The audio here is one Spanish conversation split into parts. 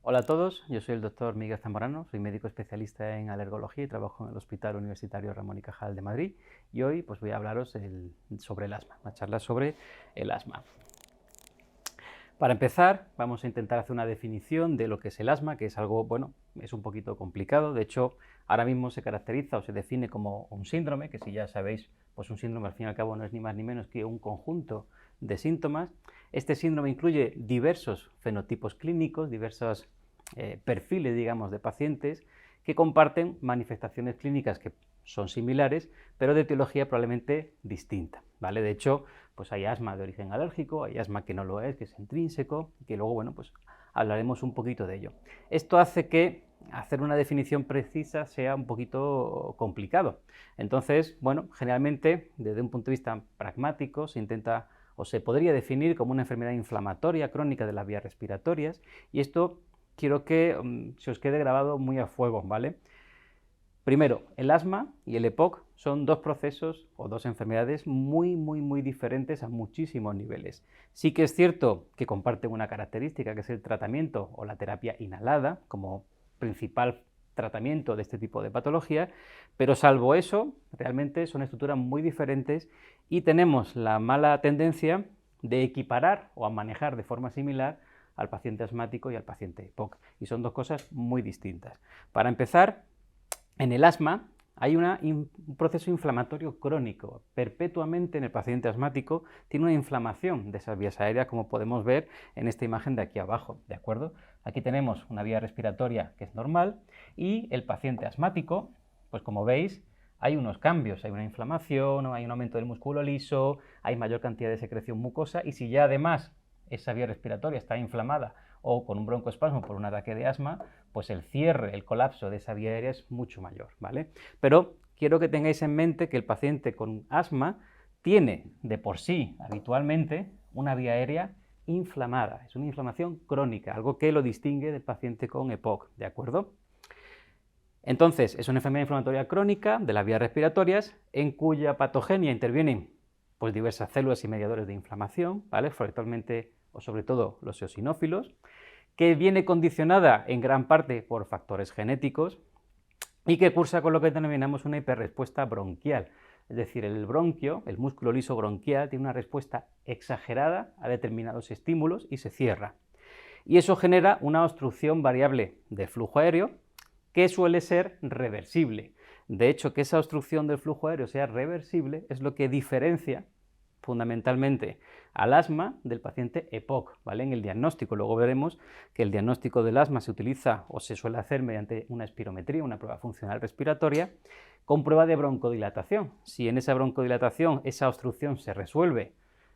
Hola a todos, yo soy el doctor Miguel Zamorano, soy médico especialista en alergología y trabajo en el Hospital Universitario Ramón y Cajal de Madrid y hoy pues voy a hablaros sobre el asma, una charla sobre el asma. Para empezar, vamos a intentar hacer una definición de lo que es el asma, que es algo, bueno, es un poquito complicado. De hecho, ahora mismo se caracteriza o se define como un síndrome, que si ya sabéis, pues un síndrome al fin y al cabo no es ni más ni menos que un conjunto de síntomas. Este síndrome incluye diversos fenotipos clínicos, diversos perfiles, digamos, de pacientes que comparten manifestaciones clínicas que son similares, pero de etiología probablemente distinta, ¿vale? De hecho, pues hay asma de origen alérgico, hay asma que no lo es, que es intrínseco, y que luego, bueno, pues hablaremos un poquito de ello. Esto hace que hacer una definición precisa sea un poquito complicado. Entonces, bueno, generalmente, desde un punto de vista pragmático, se intenta o se podría definir como una enfermedad inflamatoria crónica de las vías respiratorias, y esto quiero que se os quede grabado muy a fuego, ¿vale? Primero, el asma y el EPOC son dos procesos o dos enfermedades muy diferentes a muchísimos niveles. Sí que es cierto que comparten una característica, que es el tratamiento o la terapia inhalada como principal tratamiento de este tipo de patología, pero salvo eso, realmente son estructuras muy diferentes y tenemos la mala tendencia de equiparar o a manejar de forma similar al paciente asmático y al paciente EPOC, y son dos cosas muy distintas. Para empezar, en el asma hay un proceso inflamatorio crónico. Perpetuamente en el paciente asmático tiene una inflamación de esas vías aéreas, como podemos ver en esta imagen de aquí abajo, ¿de acuerdo? Aquí tenemos una vía respiratoria que es normal y el paciente asmático, pues como veis, hay unos cambios, hay una inflamación, hay un aumento del músculo liso, hay mayor cantidad de secreción mucosa y si ya además esa vía respiratoria está inflamada o con un broncoespasmo por un ataque de asma, pues el cierre, el colapso de esa vía aérea es mucho mayor, ¿vale? Pero quiero que tengáis en mente que el paciente con asma tiene de por sí habitualmente una vía aérea inflamada, es una inflamación crónica, algo que lo distingue del paciente con EPOC, ¿de acuerdo? Entonces, es una enfermedad inflamatoria crónica de las vías respiratorias en cuya patogenia intervienen pues, diversas células y mediadores de inflamación, ¿vale? Fundamentalmente o sobre todo los eosinófilos, que viene condicionada en gran parte por factores genéticos y que cursa con lo que denominamos una hiperrespuesta bronquial. Es decir, el bronquio, el músculo liso bronquial, tiene una respuesta exagerada a determinados estímulos y se cierra. Y eso genera una obstrucción variable del flujo aéreo que suele ser reversible. De hecho, que esa obstrucción del flujo aéreo sea reversible es lo que diferencia fundamentalmente al asma del paciente EPOC, ¿vale? En el diagnóstico. Luego veremos que el diagnóstico del asma se utiliza o se suele hacer mediante una espirometría, una prueba funcional respiratoria, con prueba de broncodilatación. Si en esa broncodilatación esa obstrucción se resuelve,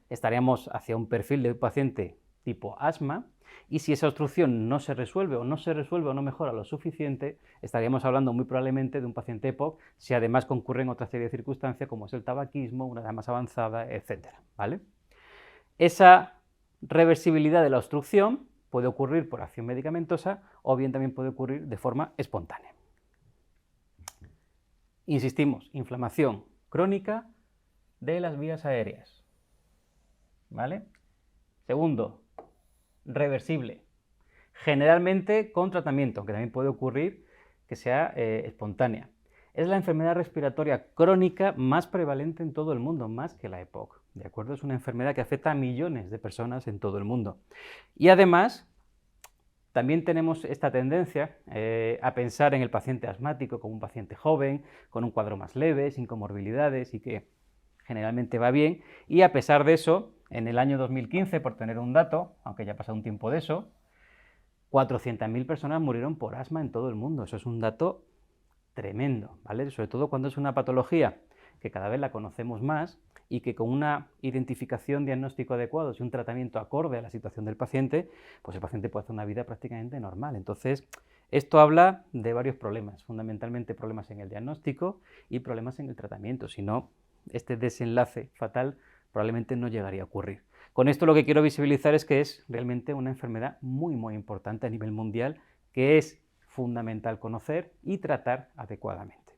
estaríamos hacia un perfil de un paciente tipo asma, y si esa obstrucción no se resuelve o no mejora lo suficiente, estaríamos hablando muy probablemente de un paciente EPOC, si además concurren otra serie de circunstancias como es el tabaquismo, una edad más avanzada, etc. ¿Vale? Esa reversibilidad de la obstrucción puede ocurrir por acción medicamentosa o bien también puede ocurrir de forma espontánea. Insistimos, inflamación crónica de las vías aéreas. ¿Vale? Segundo, reversible, generalmente con tratamiento, aunque también puede ocurrir que sea espontánea. Es la enfermedad respiratoria crónica más prevalente en todo el mundo, más que la EPOC, ¿de acuerdo? Es una enfermedad que afecta a millones de personas en todo el mundo. Y además, también tenemos esta tendencia a pensar en el paciente asmático como un paciente joven, con un cuadro más leve, sin comorbilidades y que generalmente va bien, y a pesar de eso, en el año 2015, por tener un dato, aunque ya ha pasado un tiempo de eso, 400.000 personas murieron por asma en todo el mundo. Eso es un dato tremendo, ¿vale? Sobre todo cuando es una patología que cada vez la conocemos más y que con una identificación, diagnóstico adecuado y un tratamiento acorde a la situación del paciente, pues el paciente puede hacer una vida prácticamente normal. Entonces, esto habla de varios problemas, fundamentalmente problemas en el diagnóstico y problemas en el tratamiento. Si no, este desenlace fatal probablemente no llegaría a ocurrir. Con esto lo que quiero visibilizar es que es realmente una enfermedad muy importante a nivel mundial que es fundamental conocer y tratar adecuadamente.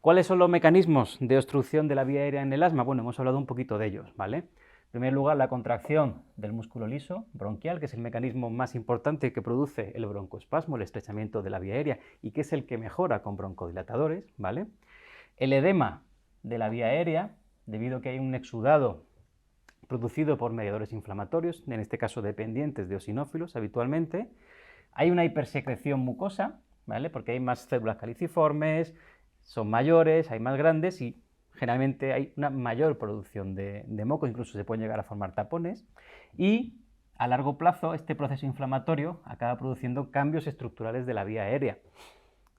¿Cuáles son los mecanismos de obstrucción de la vía aérea en el asma? Bueno, hemos hablado un poquito de ellos, ¿vale? En primer lugar, la contracción del músculo liso bronquial, que es el mecanismo más importante que produce el broncoespasmo, el estrechamiento de la vía aérea, y que es el que mejora con broncodilatadores, ¿vale? El edema de la vía aérea, debido a que hay un exudado producido por mediadores inflamatorios, en este caso dependientes de eosinófilos habitualmente. Hay una hipersecreción mucosa, ¿vale? Porque hay más células caliciformes, son mayores, hay más grandes y generalmente hay una mayor producción de moco, incluso se pueden llegar a formar tapones. Y a largo plazo este proceso inflamatorio acaba produciendo cambios estructurales de la vía aérea.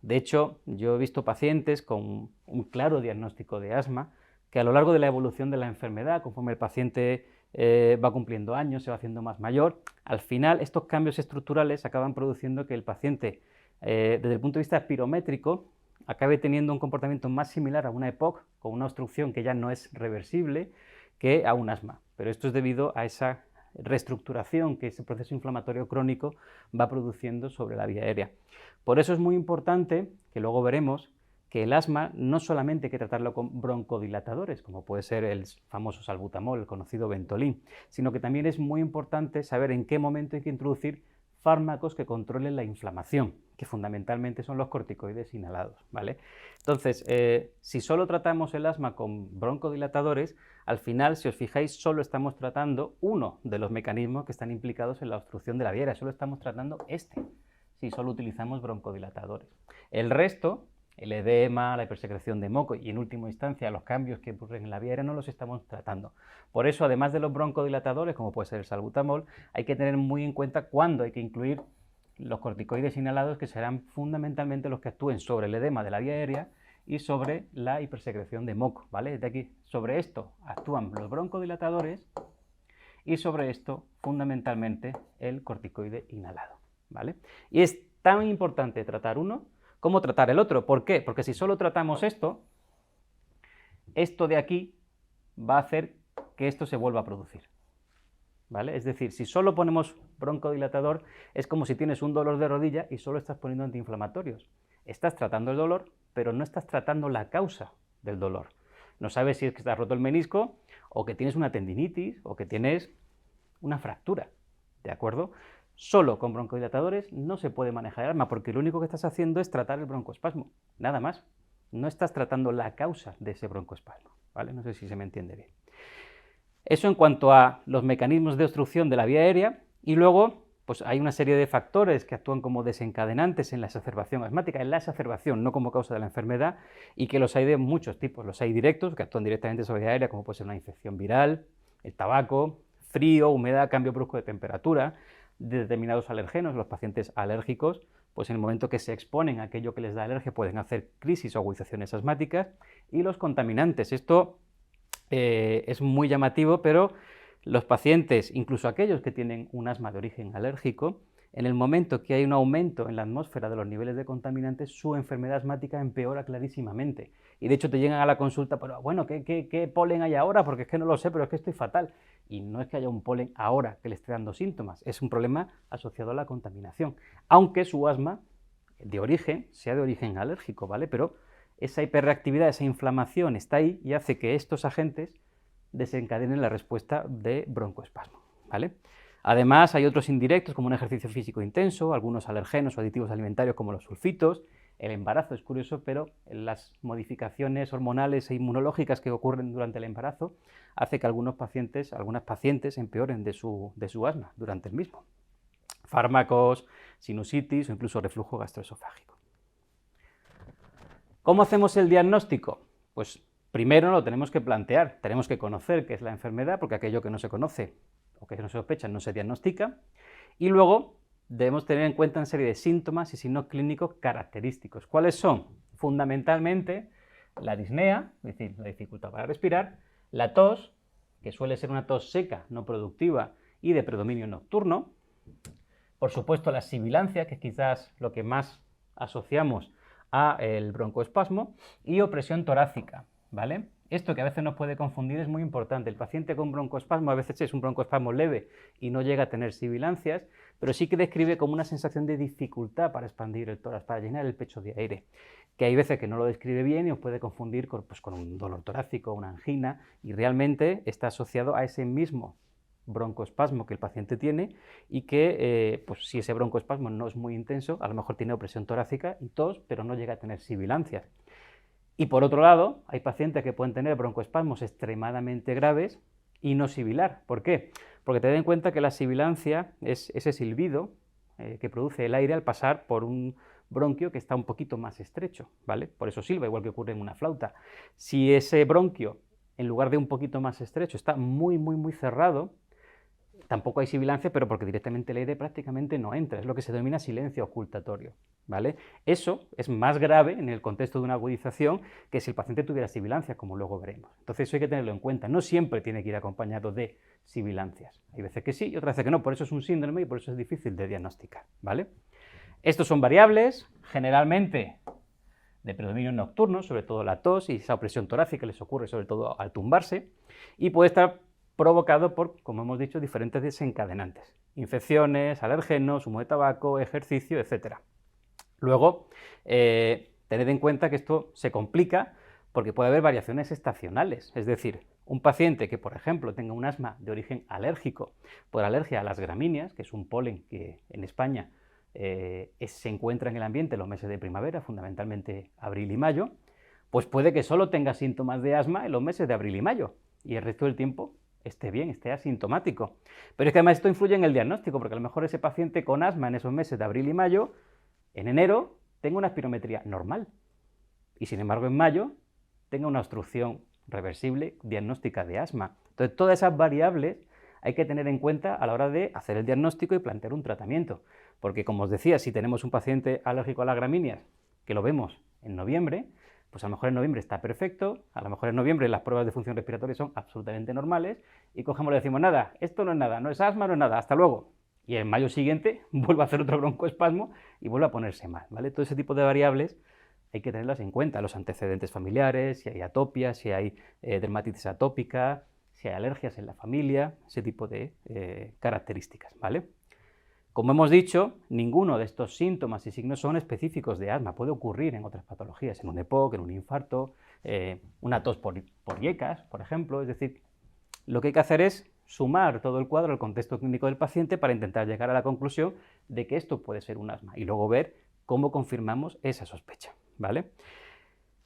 De hecho, yo he visto pacientes con un claro diagnóstico de asma que a lo largo de la evolución de la enfermedad, conforme el paciente va cumpliendo años, se va haciendo más mayor, al final estos cambios estructurales acaban produciendo que el paciente, desde el punto de vista espirométrico, acabe teniendo un comportamiento más similar a una EPOC, con una obstrucción que ya no es reversible, que a un asma. Pero esto es debido a esa reestructuración que ese proceso inflamatorio crónico va produciendo sobre la vía aérea. Por eso es muy importante, que luego veremos, que el asma no solamente hay que tratarlo con broncodilatadores, como puede ser el famoso salbutamol, el conocido Ventolin, sino que también es muy importante saber en qué momento hay que introducir fármacos que controlen la inflamación, que fundamentalmente son los corticoides inhalados, ¿vale? Entonces, si solo tratamos el asma con broncodilatadores, al final, si os fijáis, solo estamos tratando uno de los mecanismos que están implicados en la obstrucción de la vía aérea, solo estamos tratando si solo utilizamos broncodilatadores. El resto, el edema, la hipersecreción de moco y en última instancia los cambios que ocurren en la vía aérea no los estamos tratando. Por eso, además de los broncodilatadores, como puede ser el salbutamol, hay que tener muy en cuenta cuándo hay que incluir los corticoides inhalados, que serán fundamentalmente los que actúen sobre el edema de la vía aérea y sobre la hipersecreción de moco, ¿vale? De aquí, sobre esto actúan los broncodilatadores y sobre esto fundamentalmente el corticoide inhalado, ¿vale? Y es tan importante tratar uno como tratar el otro. ¿Por qué? Porque si solo tratamos esto de aquí va a hacer que esto se vuelva a producir, ¿vale? Es decir, si solo ponemos broncodilatador, es como si tienes un dolor de rodilla y solo estás poniendo antiinflamatorios. Estás tratando el dolor, pero no estás tratando la causa del dolor. No sabes si es que te has roto el menisco, o que tienes una tendinitis, o que tienes una fractura, ¿de acuerdo? Solo con broncodilatadores no se puede manejar el asma, porque lo único que estás haciendo es tratar el broncoespasmo, nada más. No estás tratando la causa de ese broncoespasmo, ¿vale? No sé si se me entiende bien. Eso en cuanto a los mecanismos de obstrucción de la vía aérea, y luego pues hay una serie de factores que actúan como desencadenantes en la exacerbación asmática, en la exacerbación, no como causa de la enfermedad, y que los hay de muchos tipos. Los hay directos, que actúan directamente sobre la vía aérea, como puede ser una infección viral, el tabaco, frío, humedad, cambio brusco de temperatura, de determinados alergenos. Los pacientes alérgicos, pues en el momento que se exponen a aquello que les da alergia, pueden hacer crisis o agudizaciones asmáticas. Y los contaminantes, esto es muy llamativo, pero los pacientes, incluso aquellos que tienen un asma de origen alérgico, en el momento que hay un aumento en la atmósfera de los niveles de contaminantes, su enfermedad asmática empeora clarísimamente. Y de hecho te llegan a la consulta, pero bueno, ¿qué polen hay ahora? Porque es que no lo sé, pero es que estoy fatal. Y no es que haya un polen ahora que le esté dando síntomas, es un problema asociado a la contaminación. Aunque su asma de origen sea de origen alérgico, ¿vale? Pero esa hiperreactividad, esa inflamación está ahí y hace que estos agentes desencadenen la respuesta de broncoespasmo, ¿vale? Además, hay otros indirectos, como un ejercicio físico intenso, algunos alergenos o aditivos alimentarios como los sulfitos. El embarazo es curioso, pero las modificaciones hormonales e inmunológicas que ocurren durante el embarazo hace que algunas pacientes empeoren de su asma durante el mismo. Fármacos, sinusitis o incluso reflujo gastroesofágico. ¿Cómo hacemos el diagnóstico? Pues primero lo tenemos que plantear, tenemos que conocer qué es la enfermedad, porque aquello que no se conoce o que no se sospecha no se diagnostica, y luego debemos tener en cuenta una serie de síntomas y signos clínicos característicos. ¿Cuáles son? Fundamentalmente la disnea, es decir, la dificultad para respirar, la tos, que suele ser una tos seca, no productiva y de predominio nocturno, por supuesto la sibilancia, que es quizás lo que más asociamos a el broncoespasmo, y opresión torácica, ¿vale? Esto que a veces nos puede confundir es muy importante. El paciente con broncoespasmo a veces es un broncoespasmo leve y no llega a tener sibilancias, pero sí que describe como una sensación de dificultad para expandir el tórax, para llenar el pecho de aire, que hay veces que no lo describe bien y os puede confundir con un dolor torácico, una angina, y realmente está asociado a ese mismo broncoespasmo que el paciente tiene y que, pues si ese broncoespasmo no es muy intenso, a lo mejor tiene opresión torácica y tos, pero no llega a tener sibilancias. Y por otro lado, hay pacientes que pueden tener broncoespasmos extremadamente graves y no sibilar. ¿Por qué? Porque ten en cuenta que la sibilancia es ese silbido que produce el aire al pasar por un bronquio que está un poquito más estrecho, ¿vale? Por eso silba, igual que ocurre en una flauta. Si ese bronquio, en lugar de un poquito más estrecho, está muy cerrado, tampoco hay sibilancia, pero porque directamente el aire prácticamente no entra, es lo que se denomina silencio ocultatorio, ¿vale? Eso es más grave en el contexto de una agudización que si el paciente tuviera sibilancia, como luego veremos. Entonces eso hay que tenerlo en cuenta, no siempre tiene que ir acompañado de sibilancias. Hay veces que sí y otras veces que no, por eso es un síndrome y por eso es difícil de diagnosticar, ¿vale? Estos son variables, generalmente de predominio nocturno, sobre todo la tos y esa opresión torácica les ocurre sobre todo al tumbarse, y puede estar provocado por, como hemos dicho, diferentes desencadenantes, infecciones, alérgenos, humo de tabaco, ejercicio, etc. Luego, tened en cuenta que esto se complica porque puede haber variaciones estacionales, es decir, un paciente que, por ejemplo, tenga un asma de origen alérgico por alergia a las gramíneas, que es un polen que en España se encuentra en el ambiente en los meses de primavera, fundamentalmente abril y mayo, pues puede que solo tenga síntomas de asma en los meses de abril y mayo y el resto del tiempo esté bien, esté asintomático. Pero es que además esto influye en el diagnóstico, porque a lo mejor ese paciente con asma en esos meses de abril y mayo, en enero tenga una espirometría normal y sin embargo en mayo tenga una obstrucción reversible diagnóstica de asma. Entonces todas esas variables hay que tener en cuenta a la hora de hacer el diagnóstico y plantear un tratamiento, porque como os decía, si tenemos un paciente alérgico a las gramíneas, que lo vemos en noviembre, pues a lo mejor en noviembre está perfecto, a lo mejor en noviembre las pruebas de función respiratoria son absolutamente normales y cogemos y le decimos, nada, esto no es nada, no es asma, no es nada, hasta luego. Y en mayo siguiente vuelve a hacer otro broncoespasmo y vuelve a ponerse mal, ¿vale? Todo ese tipo de variables hay que tenerlas en cuenta, los antecedentes familiares, si hay atopia, si hay dermatitis atópica, si hay alergias en la familia, ese tipo de características, ¿vale? Como hemos dicho, ninguno de estos síntomas y signos son específicos de asma, puede ocurrir en otras patologías, en un EPOC, en un infarto, una tos por IECAS, por ejemplo, es decir, lo que hay que hacer es sumar todo el cuadro al contexto clínico del paciente para intentar llegar a la conclusión de que esto puede ser un asma y luego ver cómo confirmamos esa sospecha, ¿vale?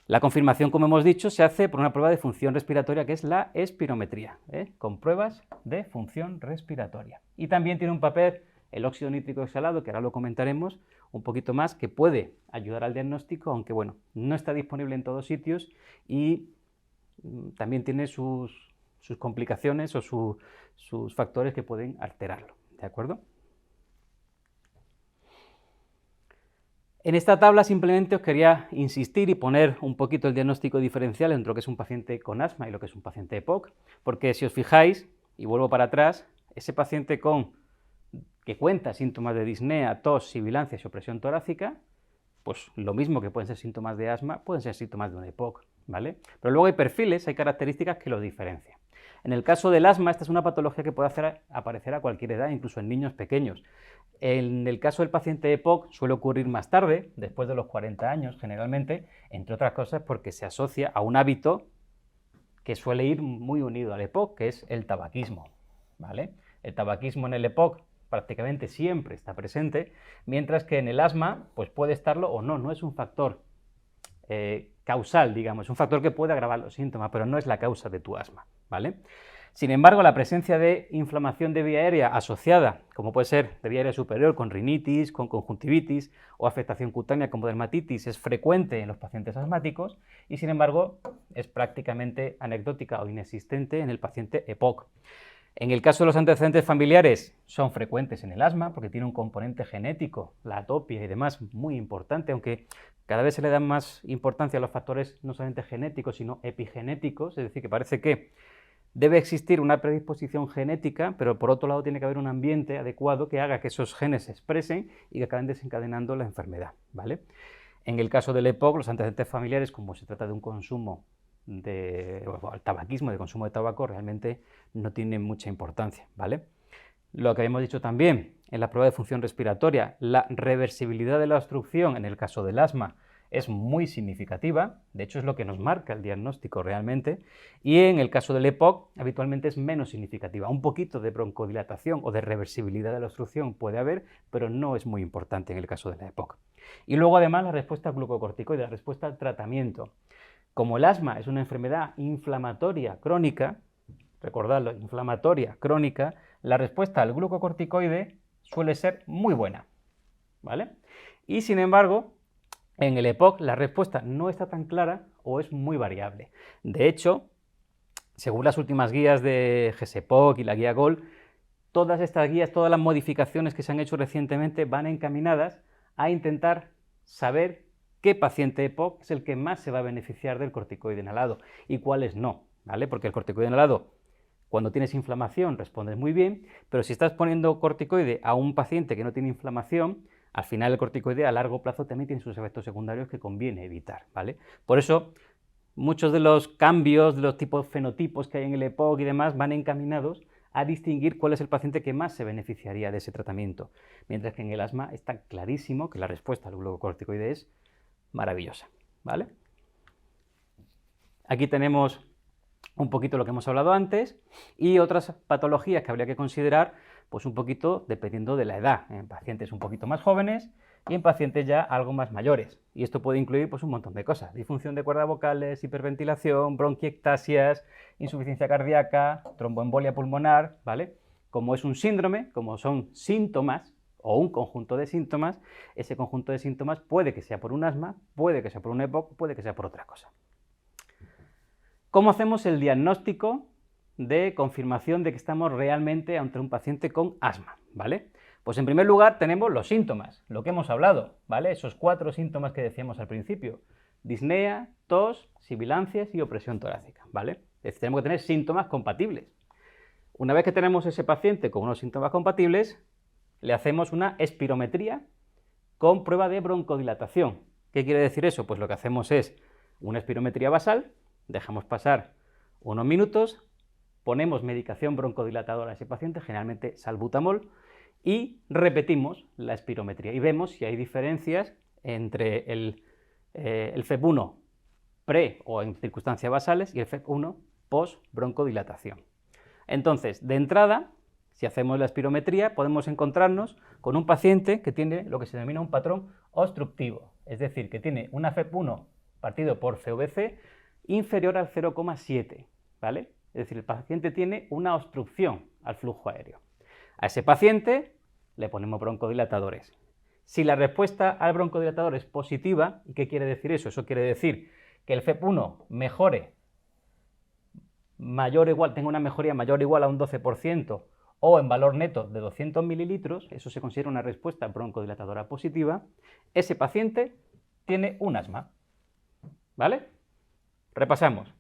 La confirmación, como hemos dicho, se hace por una prueba de función respiratoria que es la espirometría, con pruebas de función respiratoria. Y también tiene un papel el óxido nítrico exhalado, que ahora lo comentaremos un poquito más, que puede ayudar al diagnóstico, aunque bueno, no está disponible en todos sitios y también tiene sus complicaciones o sus factores que pueden alterarlo, ¿de acuerdo? En esta tabla simplemente os quería insistir y poner un poquito el diagnóstico diferencial entre lo que es un paciente con asma y lo que es un paciente EPOC, porque si os fijáis, y vuelvo para atrás, ese paciente que cuenta síntomas de disnea, tos, sibilancias y opresión torácica, pues lo mismo que pueden ser síntomas de asma, pueden ser síntomas de un EPOC, ¿vale? Pero luego hay perfiles, hay características que lo diferencian. En el caso del asma, esta es una patología que puede hacer aparecer a cualquier edad, incluso en niños pequeños. En el caso del paciente EPOC suele ocurrir más tarde, después de los 40 años generalmente, entre otras cosas porque se asocia a un hábito que suele ir muy unido al EPOC, que es el tabaquismo, ¿vale? El tabaquismo en el EPOC prácticamente siempre está presente, mientras que en el asma pues puede estarlo o no, no es un factor causal, digamos, es un factor que puede agravar los síntomas, pero no es la causa de tu asma, ¿vale? Sin embargo, la presencia de inflamación de vía aérea asociada, como puede ser de vía aérea superior con rinitis, con conjuntivitis o afectación cutánea como dermatitis, es frecuente en los pacientes asmáticos y sin embargo es prácticamente anecdótica o inexistente en el paciente EPOC. En el caso de los antecedentes familiares son frecuentes en el asma porque tiene un componente genético, la atopia y demás, muy importante, aunque cada vez se le da más importancia a los factores no solamente genéticos, sino epigenéticos, es decir, que parece que debe existir una predisposición genética, pero por otro lado tiene que haber un ambiente adecuado que haga que esos genes se expresen y que acaben desencadenando la enfermedad, ¿vale? En el caso del EPOC, los antecedentes familiares, como se trata de un consumo o al tabaquismo, de consumo de tabaco, realmente no tiene mucha importancia, ¿vale? Lo que habíamos dicho también en la prueba de función respiratoria, la reversibilidad de la obstrucción en el caso del asma es muy significativa, de hecho es lo que nos marca el diagnóstico realmente, y en el caso del EPOC habitualmente es menos significativa. Un poquito de broncodilatación o de reversibilidad de la obstrucción puede haber, pero no es muy importante en el caso de la EPOC. Y luego además la respuesta al glucocorticoide, la respuesta al tratamiento. Como el asma es una enfermedad inflamatoria crónica, recordadlo, inflamatoria crónica, la respuesta al glucocorticoide suele ser muy buena, ¿vale? Y sin embargo, en el EPOC la respuesta no está tan clara o es muy variable. De hecho, según las últimas guías de GESEPOC y la guía GOL, todas estas guías, todas las modificaciones que se han hecho recientemente van encaminadas a intentar saber qué paciente EPOC es el que más se va a beneficiar del corticoide inhalado y cuáles no, ¿vale? Porque el corticoide inhalado, cuando tienes inflamación, respondes muy bien, pero si estás poniendo corticoide a un paciente que no tiene inflamación, al final el corticoide a largo plazo también tiene sus efectos secundarios que conviene evitar, ¿vale? Por eso, muchos de los cambios, de los tipos fenotipos que hay en el EPOC y demás, van encaminados a distinguir cuál es el paciente que más se beneficiaría de ese tratamiento, mientras que en el asma está clarísimo que la respuesta al glucocorticoide es maravillosa, ¿vale? Aquí tenemos un poquito lo que hemos hablado antes y otras patologías que habría que considerar, pues un poquito dependiendo de la edad, en pacientes un poquito más jóvenes y en pacientes ya algo más mayores. Y esto puede incluir pues un montón de cosas: disfunción de cuerdas vocales, hiperventilación, bronquiectasias, insuficiencia cardíaca, tromboembolia pulmonar, ¿vale? Como es un síndrome, como son síntomas o un conjunto de síntomas, ese conjunto de síntomas puede que sea por un asma, puede que sea por un EPOC, puede que sea por otra cosa. ¿Cómo hacemos el diagnóstico de confirmación de que estamos realmente ante un paciente con asma? ¿Vale? Pues en primer lugar tenemos los síntomas, lo que hemos hablado, ¿vale? Esos 4 síntomas que decíamos al principio: disnea, tos, sibilancias y opresión torácica, ¿vale? Tenemos que tener síntomas compatibles. Una vez que tenemos ese paciente con unos síntomas compatibles, le hacemos una espirometría con prueba de broncodilatación. ¿Qué quiere decir eso? Pues lo que hacemos es una espirometría basal, dejamos pasar unos minutos, ponemos medicación broncodilatadora a ese paciente, generalmente salbutamol, y repetimos la espirometría y vemos si hay diferencias entre el FEP1 pre o en circunstancias basales y el FEP1 post broncodilatación. Entonces, de entrada, si hacemos la espirometría, podemos encontrarnos con un paciente que tiene lo que se denomina un patrón obstructivo, es decir, que tiene una FEP1 partido por FVC inferior al 0,7, ¿vale? Es decir, el paciente tiene una obstrucción al flujo aéreo. A ese paciente le ponemos broncodilatadores. Si la respuesta al broncodilatador es positiva, ¿y qué quiere decir eso? Eso quiere decir que el FEP1 mejore mayor o igual, tenga una mejoría mayor o igual a un 12% o en valor neto de 200 mililitros, eso se considera una respuesta broncodilatadora positiva, ese paciente tiene un asma, ¿vale? Repasamos.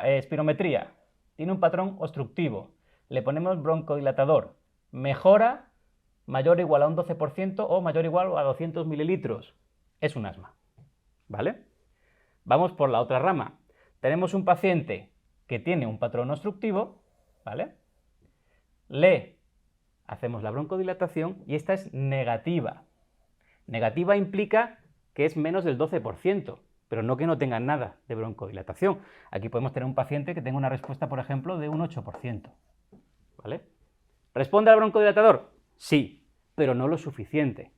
Espirometría. Tiene un patrón obstructivo. Le ponemos broncodilatador. Mejora mayor o igual a un 12% o mayor o igual a 200 mililitros. Es un asma, ¿vale? Vamos por la otra rama. Tenemos un paciente que tiene un patrón obstructivo, ¿vale? Le hacemos la broncodilatación y esta es negativa. Negativa implica que es menos del 12%, pero no que no tenga nada de broncodilatación. Aquí podemos tener un paciente que tenga una respuesta, por ejemplo, de un 8%, ¿vale? ¿Responde al broncodilatador? Sí, pero no lo suficiente,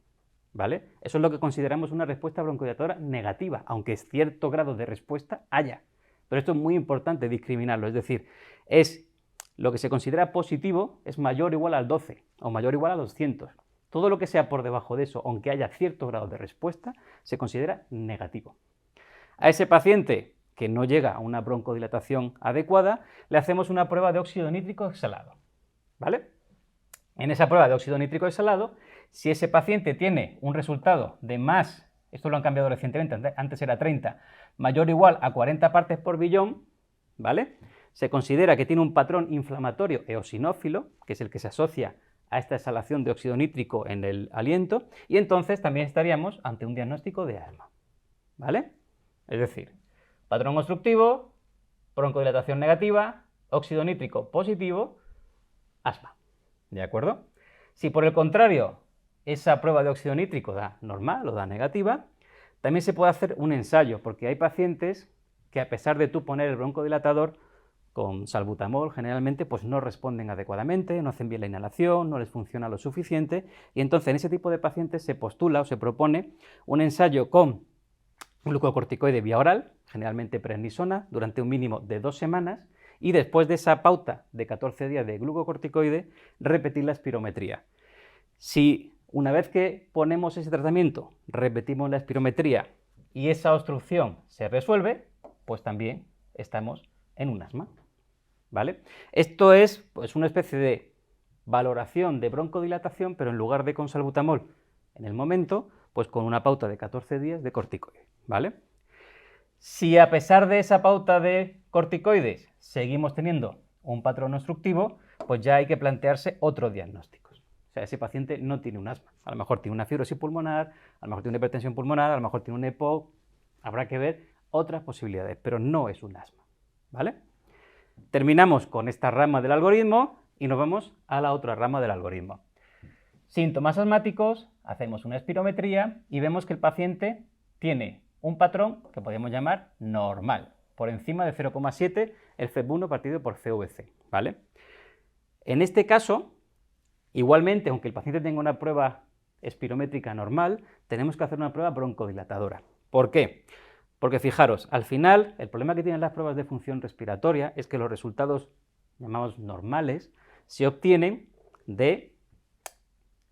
¿vale? Eso es lo que consideramos una respuesta broncodilatadora negativa, aunque cierto grado de respuesta haya. Pero esto es muy importante discriminarlo, es decir, lo que se considera positivo es mayor o igual al 12 o mayor o igual a 200. Todo lo que sea por debajo de eso, aunque haya cierto grado de respuesta, se considera negativo. A ese paciente que no llega a una broncodilatación adecuada, le hacemos una prueba de óxido nítrico exhalado, ¿vale? En esa prueba de óxido nítrico exhalado, si ese paciente tiene un resultado de más, esto lo han cambiado recientemente, antes era 30, mayor o igual a 40 partes por billón, ¿vale? Se considera que tiene un patrón inflamatorio eosinófilo, que es el que se asocia a esta exhalación de óxido nítrico en el aliento, y entonces también estaríamos ante un diagnóstico de asma, ¿vale? Es decir, Patrón obstructivo, broncodilatación negativa, óxido nítrico positivo, asma. ¿De acuerdo? Si por el contrario esa prueba de óxido nítrico da normal o da negativa, también se puede hacer un ensayo, porque hay pacientes que a pesar de tú poner el broncodilatador con salbutamol generalmente pues no responden adecuadamente, no hacen bien la inhalación, no les funciona lo suficiente, y entonces en ese tipo de pacientes se postula o se propone un ensayo con glucocorticoide vía oral, generalmente prednisona, durante un mínimo de 2 semanas, y después de esa pauta de 14 días de glucocorticoide, repetir la espirometría. Si una vez que ponemos ese tratamiento, repetimos la espirometría y esa obstrucción se resuelve, pues también estamos en un asma, ¿vale? Esto es pues una especie de valoración de broncodilatación, pero en lugar de con salbutamol en el momento, pues con una pauta de 14 días de corticoide, ¿vale? Si a pesar de esa pauta de corticoides seguimos teniendo un patrón obstructivo, pues ya hay que plantearse otros diagnósticos. O sea, ese paciente no tiene un asma. A lo mejor tiene una fibrosis pulmonar, a lo mejor tiene una hipertensión pulmonar, a lo mejor tiene un EPOC. Habrá que ver otras posibilidades, pero no es un asma, ¿vale? Terminamos con esta rama del algoritmo y nos vamos a la otra rama del algoritmo. Síntomas asmáticos, hacemos una espirometría y vemos que el paciente tiene un patrón que podríamos llamar normal, por encima de 0,7 el FEV1 partido por CVC, ¿vale? En este caso, igualmente, aunque el paciente tenga una prueba espirométrica normal, tenemos que hacer una prueba broncodilatadora. ¿Por qué? Porque fijaros, al final, el problema que tienen las pruebas de función respiratoria es que los resultados, llamamos normales, se obtienen de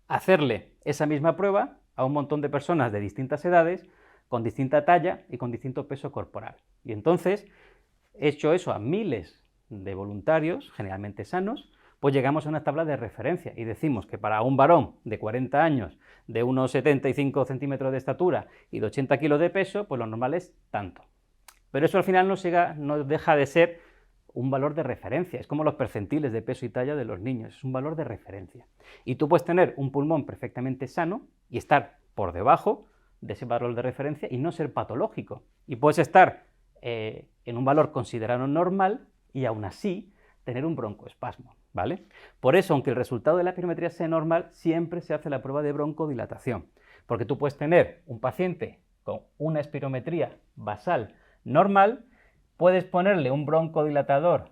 hacerle esa misma prueba a un montón de personas de distintas edades, con distinta talla y con distinto peso corporal. Y entonces, hecho eso a miles de voluntarios, generalmente sanos, pues llegamos a una tabla de referencia y decimos que para un varón de 40 años, de unos 75 centímetros de estatura y de 80 kilos de peso, pues lo normal es tanto. Pero eso al final no deja de ser un valor de referencia, es como los percentiles de peso y talla de los niños, es un valor de referencia. Y tú puedes tener un pulmón perfectamente sano y estar por debajo de ese valor de referencia y no ser patológico. Y puedes estar en un valor considerado normal y aún así tener un broncoespasmo, ¿vale? Por eso, aunque el resultado de la espirometría sea normal, siempre se hace la prueba de broncodilatación, porque tú puedes tener un paciente con una espirometría basal normal, puedes ponerle un broncodilatador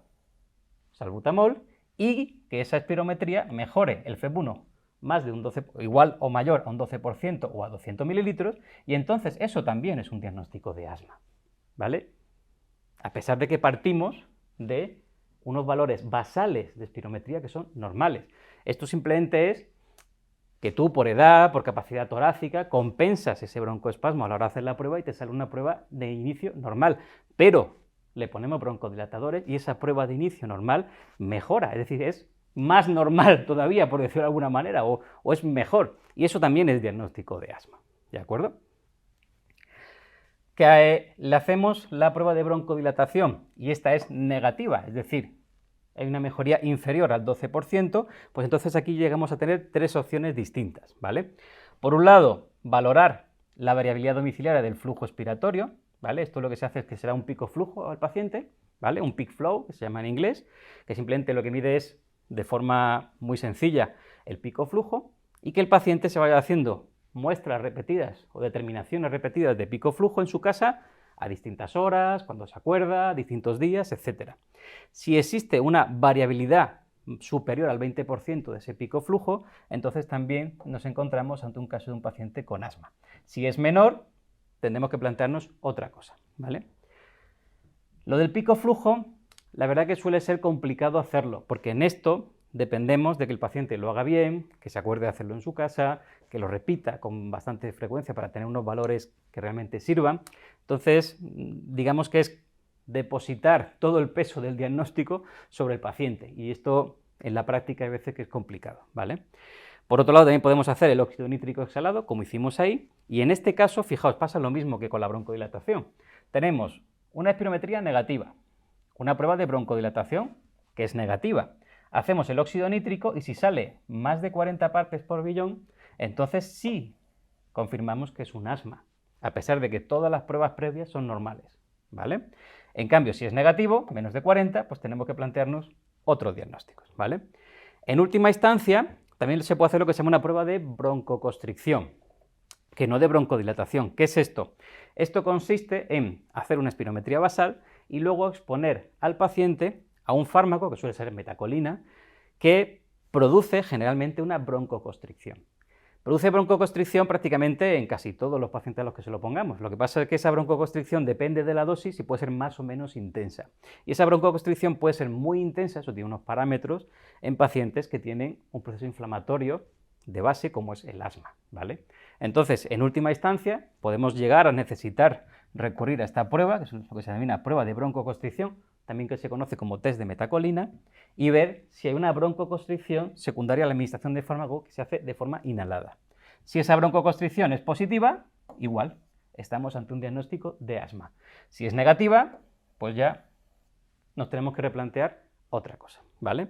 salbutamol y que esa espirometría mejore el FEV1 más de un 12, igual o mayor a un 12% o a 200 mililitros, y entonces eso también es un diagnóstico de asma, ¿vale? A pesar de que partimos de unos valores basales de espirometría que son normales. Esto simplemente es que tú por edad, por capacidad torácica, compensas ese broncoespasmo a la hora de hacer la prueba y te sale una prueba de inicio normal, pero le ponemos broncodilatadores y esa prueba de inicio normal mejora, es decir, es más normal todavía, por decirlo de alguna manera, o es mejor, y eso también es diagnóstico de asma, ¿de acuerdo? Que le hacemos la prueba de broncodilatación y esta es negativa, es decir, hay una mejoría inferior al 12%, pues entonces aquí llegamos a tener tres opciones distintas, ¿vale? Por un lado, valorar la variabilidad domiciliaria del flujo expiratorio, ¿vale? Esto lo que se hace es que se da un pico flujo al paciente, ¿vale? Un peak flow, que se llama en inglés, que simplemente lo que mide es, de forma muy sencilla, el pico flujo, y que el paciente se vaya haciendo muestras repetidas o determinaciones repetidas de pico flujo en su casa a distintas horas, cuando se acuerda, distintos días, etc. Si existe una variabilidad superior al 20% de ese pico flujo, entonces también nos encontramos ante un caso de un paciente con asma. Si es menor, tendremos que plantearnos otra cosa, ¿vale? Lo del pico flujo, la verdad que suele ser complicado hacerlo, porque en esto dependemos de que el paciente lo haga bien, que se acuerde de hacerlo en su casa, que lo repita con bastante frecuencia para tener unos valores que realmente sirvan. Entonces, digamos que es depositar todo el peso del diagnóstico sobre el paciente, y esto en la práctica hay veces que es complicado, ¿vale? Por otro lado, también podemos hacer el óxido nítrico exhalado, como hicimos ahí, y en este caso, fijaos, pasa lo mismo que con la broncodilatación. Tenemos una espirometría negativa, una prueba de broncodilatación que es negativa. Hacemos el óxido nítrico y si sale más de 40 partes por billón, entonces sí confirmamos que es un asma, a pesar de que todas las pruebas previas son normales, ¿vale? En cambio, si es negativo, menos de 40, pues tenemos que plantearnos otros diagnósticos, ¿vale? En última instancia, también se puede hacer lo que se llama una prueba de broncoconstricción, que no de broncodilatación. ¿Qué es esto? Esto consiste en hacer una espirometría basal y luego exponer al paciente a un fármaco, que suele ser metacolina, que produce generalmente una broncoconstricción. Produce broncoconstricción prácticamente en casi todos los pacientes a los que se lo pongamos. Lo que pasa es que esa broncoconstricción depende de la dosis y puede ser más o menos intensa. Y esa broncoconstricción puede ser muy intensa, eso tiene unos parámetros, en pacientes que tienen un proceso inflamatorio de base como es el asma, ¿vale? Entonces, en última instancia, podemos llegar a necesitar recurrir a esta prueba, que es lo que se denomina prueba de broncoconstricción, también que se conoce como test de metacolina, y ver si hay una broncoconstricción secundaria a la administración de fármaco que se hace de forma inhalada. Si esa broncoconstricción es positiva, igual, estamos ante un diagnóstico de asma. Si es negativa, pues ya nos tenemos que replantear otra cosa, ¿vale?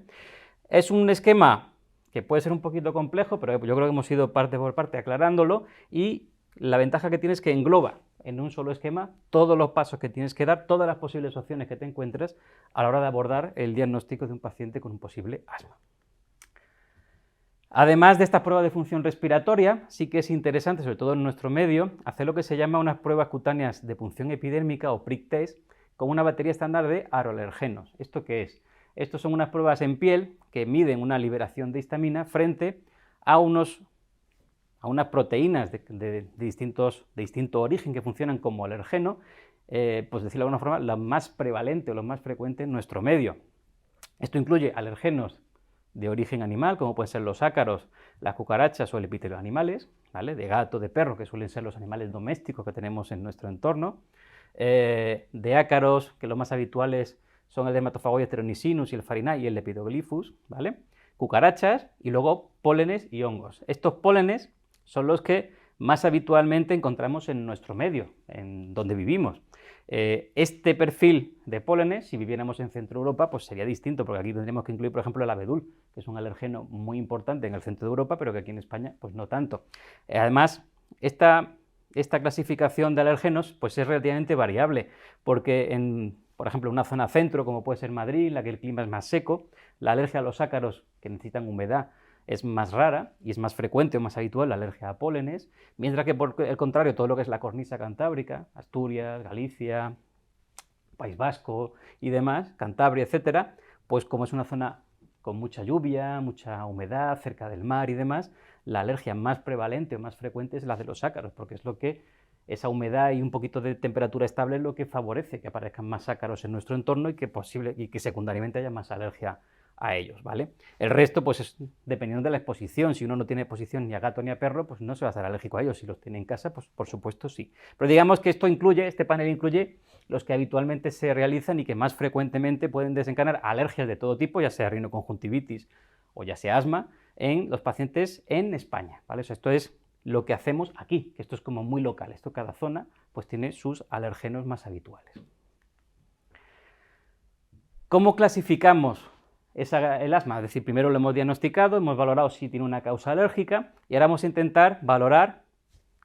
Es un esquema que puede ser un poquito complejo, pero yo creo que hemos ido parte por parte aclarándolo, y la ventaja que tiene es que engloba en un solo esquema todos los pasos que tienes que dar, todas las posibles opciones que te encuentres a la hora de abordar el diagnóstico de un paciente con un posible asma. Además de esta prueba de función respiratoria, sí que es interesante, sobre todo en nuestro medio, hacer lo que se llama unas pruebas cutáneas de punción epidérmica o prick test con una batería estándar de aroalergenos. ¿Esto qué es? Estos son unas pruebas en piel que miden una liberación de histamina frente a unas proteínas de distinto origen que funcionan como alergeno, pues decirlo de alguna forma, la más prevalente o lo más frecuente en nuestro medio. Esto incluye alergenos de origen animal, como pueden ser los ácaros, las cucarachas o el epitelio de animales, ¿vale? De gato, de perro, que suelen ser los animales domésticos que tenemos en nuestro entorno, de ácaros, que los más habituales son el Dermatophagoides heteronycinus y el Farinae y el Lepidoglyphus, ¿vale? Cucarachas y luego pólenes y hongos. Estos pólenes son los que más habitualmente encontramos en nuestro medio, en donde vivimos. Este perfil de pólenes, si viviéramos en Centro Europa, pues sería distinto, porque aquí tendríamos que incluir, por ejemplo, el abedul, que es un alergeno muy importante en el centro de Europa, pero que aquí en España, pues no tanto. Además, esta clasificación de alergenos pues es relativamente variable, porque por ejemplo, en una zona centro, como puede ser Madrid, en la que el clima es más seco, la alergia a los ácaros que necesitan humedad es más rara y es más frecuente o más habitual la alergia a pólenes, mientras que por el contrario todo lo que es la cornisa cantábrica, Asturias, Galicia, País Vasco y demás, Cantabria, etcétera, pues como es una zona con mucha lluvia, mucha humedad, cerca del mar y demás, la alergia más prevalente o más frecuente es la de los ácaros, porque es lo que esa humedad y un poquito de temperatura estable es lo que favorece que aparezcan más ácaros en nuestro entorno y que secundariamente haya más alergia a ellos, ¿vale? El resto, pues es dependiendo de la exposición. Si uno no tiene exposición ni a gato ni a perro, pues no se va a hacer alérgico a ellos. Si los tiene en casa, pues por supuesto sí. Pero digamos que este panel incluye los que habitualmente se realizan y que más frecuentemente pueden desencadenar alergias de todo tipo, ya sea rinoconjuntivitis o ya sea asma, en los pacientes en España, ¿vale? O sea, esto es lo que hacemos aquí, que esto es como muy local. Esto cada zona pues tiene sus alergenos más habituales. ¿Cómo clasificamos el asma? Es decir, primero lo hemos diagnosticado, hemos valorado si tiene una causa alérgica y ahora vamos a intentar valorar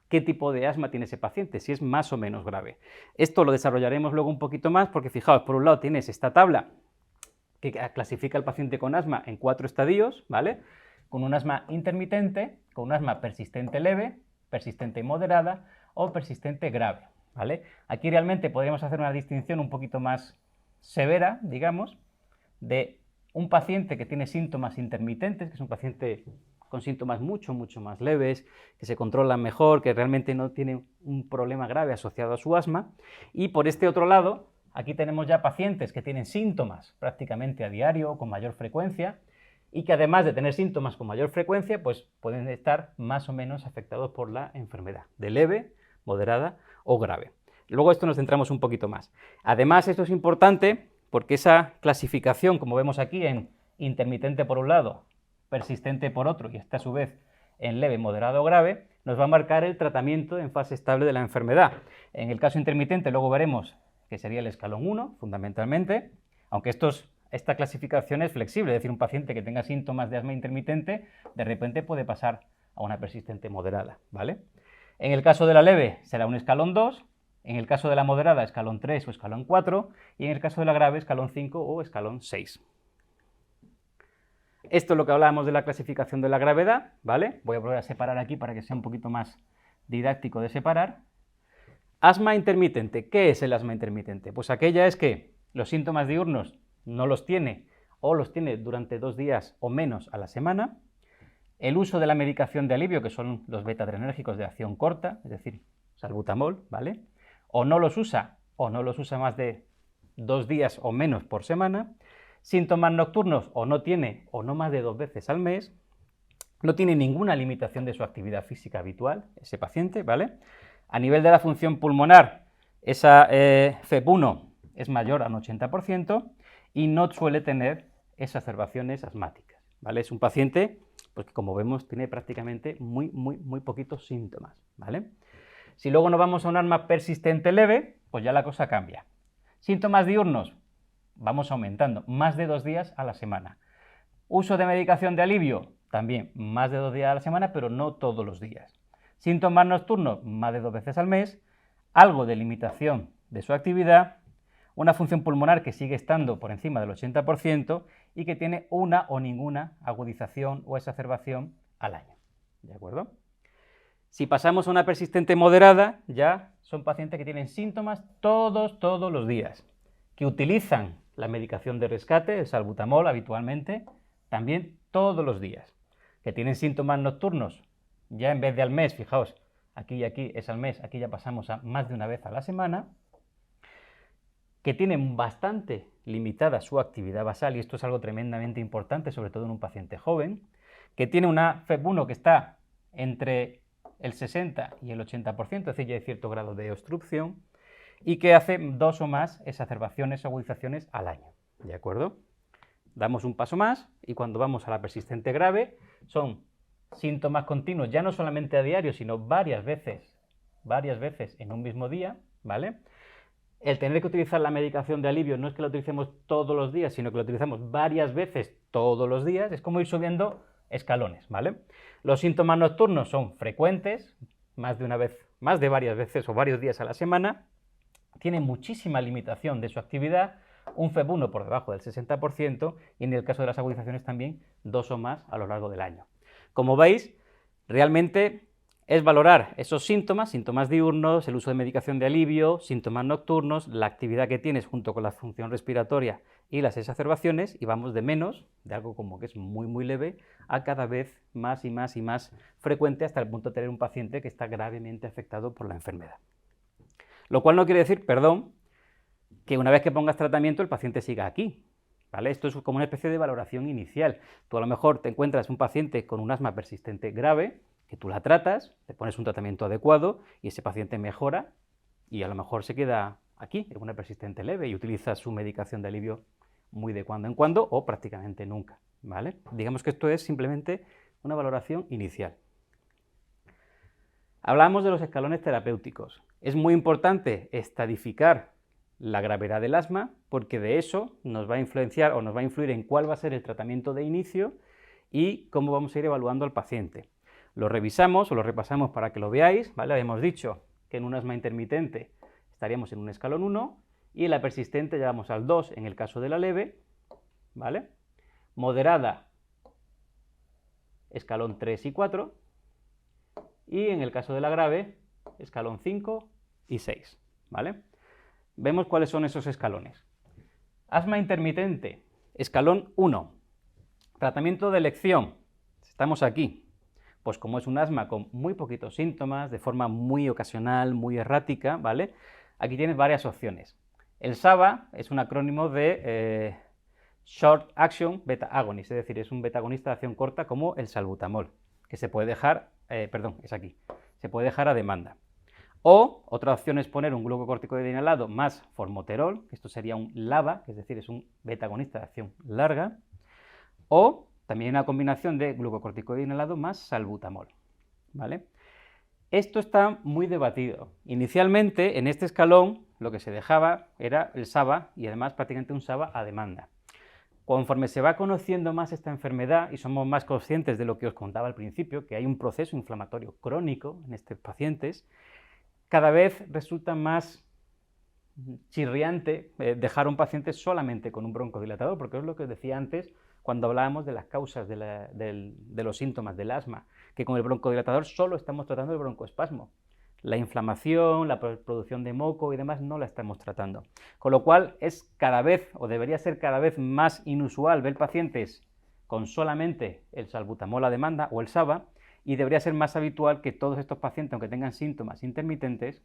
qué tipo de asma tiene ese paciente, si es más o menos grave. Esto lo desarrollaremos luego un poquito más porque, fijaos, por un lado tienes esta tabla que clasifica al paciente con asma en 4 estadios, ¿vale? Con un asma intermitente, con un asma persistente leve, persistente moderada o persistente grave, ¿vale? Aquí realmente podríamos hacer una distinción un poquito más severa, digamos, de un paciente que tiene síntomas intermitentes, que es un paciente con síntomas mucho más leves, que se controlan mejor, que realmente no tiene un problema grave asociado a su asma, y por este otro lado, aquí tenemos ya pacientes que tienen síntomas prácticamente a diario o con mayor frecuencia, y que además de tener síntomas con mayor frecuencia, pues pueden estar más o menos afectados por la enfermedad, de leve, moderada o grave. Luego esto nos centramos un poquito más. Además, esto es importante porque esa clasificación, como vemos aquí, en intermitente por un lado, persistente por otro, y esta a su vez en leve, moderado o grave, nos va a marcar el tratamiento en fase estable de la enfermedad. En el caso intermitente luego veremos que sería el escalón 1, fundamentalmente, aunque esta clasificación es flexible, es decir, un paciente que tenga síntomas de asma intermitente, de repente puede pasar a una persistente moderada, ¿vale? En el caso de la leve será un escalón 2, En el caso de la moderada, escalón 3 o escalón 4, y en el caso de la grave, escalón 5 o escalón 6. Esto es lo que hablábamos de la clasificación de la gravedad, ¿vale? Voy a volver a separar aquí para que sea un poquito más didáctico de separar. Asma intermitente. ¿Qué es el asma intermitente? Pues aquella es que los síntomas diurnos no los tiene o los tiene durante 2 días o menos a la semana. El uso de la medicación de alivio, que son los beta-adrenérgicos de acción corta, es decir, salbutamol, ¿vale? O no los usa más de 2 días o menos por semana. Síntomas nocturnos o no tiene o no más de 2 veces al mes. No tiene ninguna limitación de su actividad física habitual, ese paciente, ¿vale? A nivel de la función pulmonar, esa FEP1 es mayor a un 80% y no suele tener exacerbaciones asmáticas, ¿vale? Es un paciente pues, que, como vemos, tiene prácticamente muy poquitos síntomas, ¿vale? Si luego nos vamos a un asma persistente leve, pues ya la cosa cambia. Síntomas diurnos, vamos aumentando, más de 2 días a la semana. Uso de medicación de alivio, también más de 2 días a la semana, pero no todos los días. Síntomas nocturnos, más de 2 veces al mes. Algo de limitación de su actividad. Una función pulmonar que sigue estando por encima del 80% y que tiene una o ninguna agudización o exacerbación al año. ¿De acuerdo? Si pasamos a una persistente moderada, ya son pacientes que tienen síntomas todos los días, que utilizan la medicación de rescate, el salbutamol habitualmente, también todos los días, que tienen síntomas nocturnos, ya en vez de al mes, fijaos, aquí y aquí es al mes, aquí ya pasamos a más de una vez a la semana, que tienen bastante limitada su actividad basal, y esto es algo tremendamente importante, sobre todo en un paciente joven, que tiene una FEP1 que está entre el 60 y el 80%, es decir, ya hay cierto grado de obstrucción, y que hace 2 o más exacerbaciones o agudizaciones al año, ¿de acuerdo? Damos un paso más y cuando vamos a la persistente grave son síntomas continuos, ya no solamente a diario, sino varias veces en un mismo día, ¿vale? El tener que utilizar la medicación de alivio no es que la utilicemos todos los días, sino que la utilizamos varias veces todos los días, es como ir subiendo escalones, ¿vale? Los síntomas nocturnos son frecuentes, más de varias veces o varios días a la semana, tienen muchísima limitación de su actividad, un FEP1 por debajo del 60% y en el caso de las agudizaciones también 2 o más a lo largo del año. Como veis, realmente es valorar esos síntomas diurnos, el uso de medicación de alivio, síntomas nocturnos, la actividad que tienes junto con la función respiratoria y las exacerbaciones, y vamos de menos, de algo como que es muy leve, a cada vez más y más frecuente hasta el punto de tener un paciente que está gravemente afectado por la enfermedad. Lo cual no quiere decir, perdón, que una vez que pongas tratamiento el paciente siga aquí, ¿vale? Esto es como una especie de valoración inicial. Tú a lo mejor te encuentras un paciente con un asma persistente grave, que tú la tratas, le pones un tratamiento adecuado y ese paciente mejora y a lo mejor se queda aquí, en una persistente leve, y utiliza su medicación de alivio muy de cuando en cuando o prácticamente nunca, ¿vale? Digamos que esto es simplemente una valoración inicial. Hablamos de los escalones terapéuticos. Es muy importante estadificar la gravedad del asma porque de eso nos va a influenciar o nos va a influir en cuál va a ser el tratamiento de inicio y cómo vamos a ir evaluando al paciente. Lo revisamos o lo repasamos para que lo veáis, ¿vale? Habíamos dicho que en un asma intermitente estaríamos en un escalón 1 y en la persistente llegamos al 2 en el caso de la leve, ¿vale? Moderada, escalón 3 y 4 y en el caso de la grave, escalón 5 y 6, ¿vale? Vemos cuáles son esos escalones. Asma intermitente, escalón 1. Tratamiento de elección, estamos aquí. Pues como es un asma con muy poquitos síntomas, de forma muy ocasional, muy errática, ¿vale? Aquí tienes varias opciones. El SABA es un acrónimo de Short Action Beta Agonist, es decir, es un beta agonista de acción corta como el salbutamol, que se puede dejar, se puede dejar a demanda. O otra opción es poner un glucocorticoide inhalado más formoterol, que esto sería un LABA, que es decir, es un beta agonista de acción larga, o también una combinación de glucocorticoide inhalado más salbutamol, ¿vale? Esto está muy debatido. Inicialmente, en este escalón, lo que se dejaba era el SABA y además prácticamente un SABA a demanda. Conforme se va conociendo más esta enfermedad y somos más conscientes de lo que os contaba al principio, que hay un proceso inflamatorio crónico en estos pacientes, cada vez resulta más chirriante dejar a un paciente solamente con un broncodilatador, porque es lo que os decía antes cuando hablábamos de las causas de los síntomas del asma, que con el broncodilatador solo estamos tratando el broncoespasmo. La inflamación, la producción de moco y demás no la estamos tratando. Con lo cual es cada vez, o debería ser cada vez más inusual ver pacientes con solamente el salbutamol a demanda o el SABA, y debería ser más habitual que todos estos pacientes, aunque tengan síntomas intermitentes,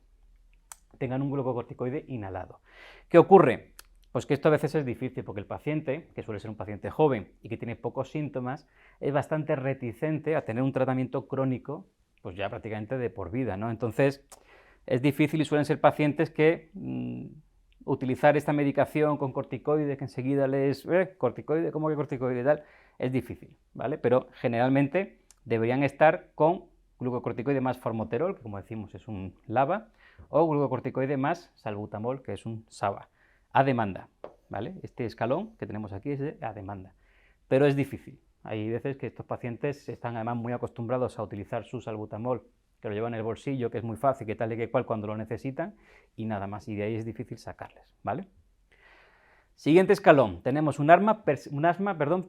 tengan un glucocorticoide inhalado. ¿Qué ocurre? Pues que esto a veces es difícil porque el paciente, que suele ser un paciente joven y que tiene pocos síntomas, es bastante reticente a tener un tratamiento crónico, pues ya prácticamente de por vida, ¿no? Entonces es difícil y suelen ser pacientes que utilizar esta medicación con corticoides, que enseguida les... corticoide, ¿cómo que corticoide y tal? Es difícil, ¿vale? Pero generalmente deberían estar con glucocorticoide más formoterol, que como decimos es un LABA, o glucocorticoide más salbutamol, que es un SABA, a demanda, ¿vale? Este escalón que tenemos aquí es de a demanda, pero es difícil. Hay veces que estos pacientes están además muy acostumbrados a utilizar su salbutamol, que lo llevan en el bolsillo, que es muy fácil, que tal y que cual cuando lo necesitan, y nada más, y de ahí es difícil sacarles, ¿vale? Siguiente escalón, tenemos un asma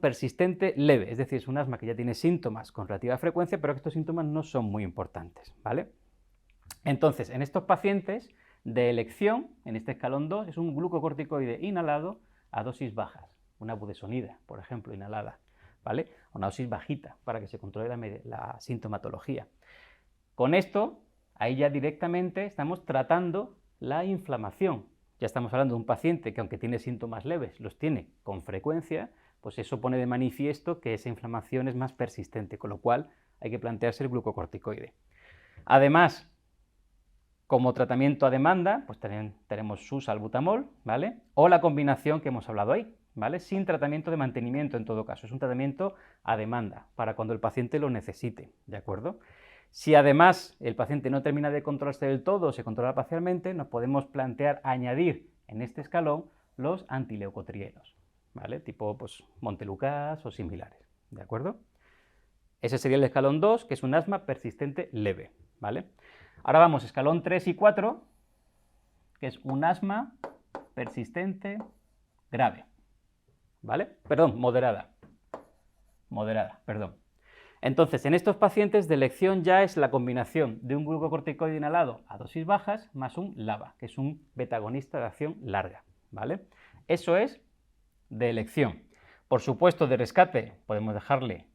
persistente leve, es decir, es un asma que ya tiene síntomas con relativa frecuencia, pero que estos síntomas no son muy importantes, ¿vale? Entonces, en estos pacientes de elección, en este escalón 2, es un glucocorticoide inhalado a dosis bajas, una budesonida, por ejemplo, inhalada, ¿vale? Una dosis bajita para que se controle la sintomatología. Con esto, ahí ya directamente estamos tratando la inflamación. Ya estamos hablando de un paciente que, aunque tiene síntomas leves, los tiene con frecuencia, pues eso pone de manifiesto que esa inflamación es más persistente, con lo cual hay que plantearse el glucocorticoide. Además, como tratamiento a demanda, pues también tenemos su salbutamol, ¿vale? O la combinación que hemos hablado ahí, ¿vale? Sin tratamiento de mantenimiento en todo caso, es un tratamiento a demanda, para cuando el paciente lo necesite, ¿de acuerdo? Si además el paciente no termina de controlarse del todo o se controla parcialmente, nos podemos plantear añadir en este escalón los antileucotrienos, ¿vale? Tipo pues, Montelukast o similares, ¿de acuerdo? Ese sería el escalón 2, que es un asma persistente leve, ¿vale? Ahora vamos, escalón 3 y 4, que es un asma persistente grave, ¿vale? Perdón, moderada, perdón. Entonces, en estos pacientes de elección ya es la combinación de un glucocorticoide inhalado a dosis bajas más un LABA, que es un betagonista de acción larga, ¿vale? Eso es de elección. Por supuesto, de rescate podemos dejarle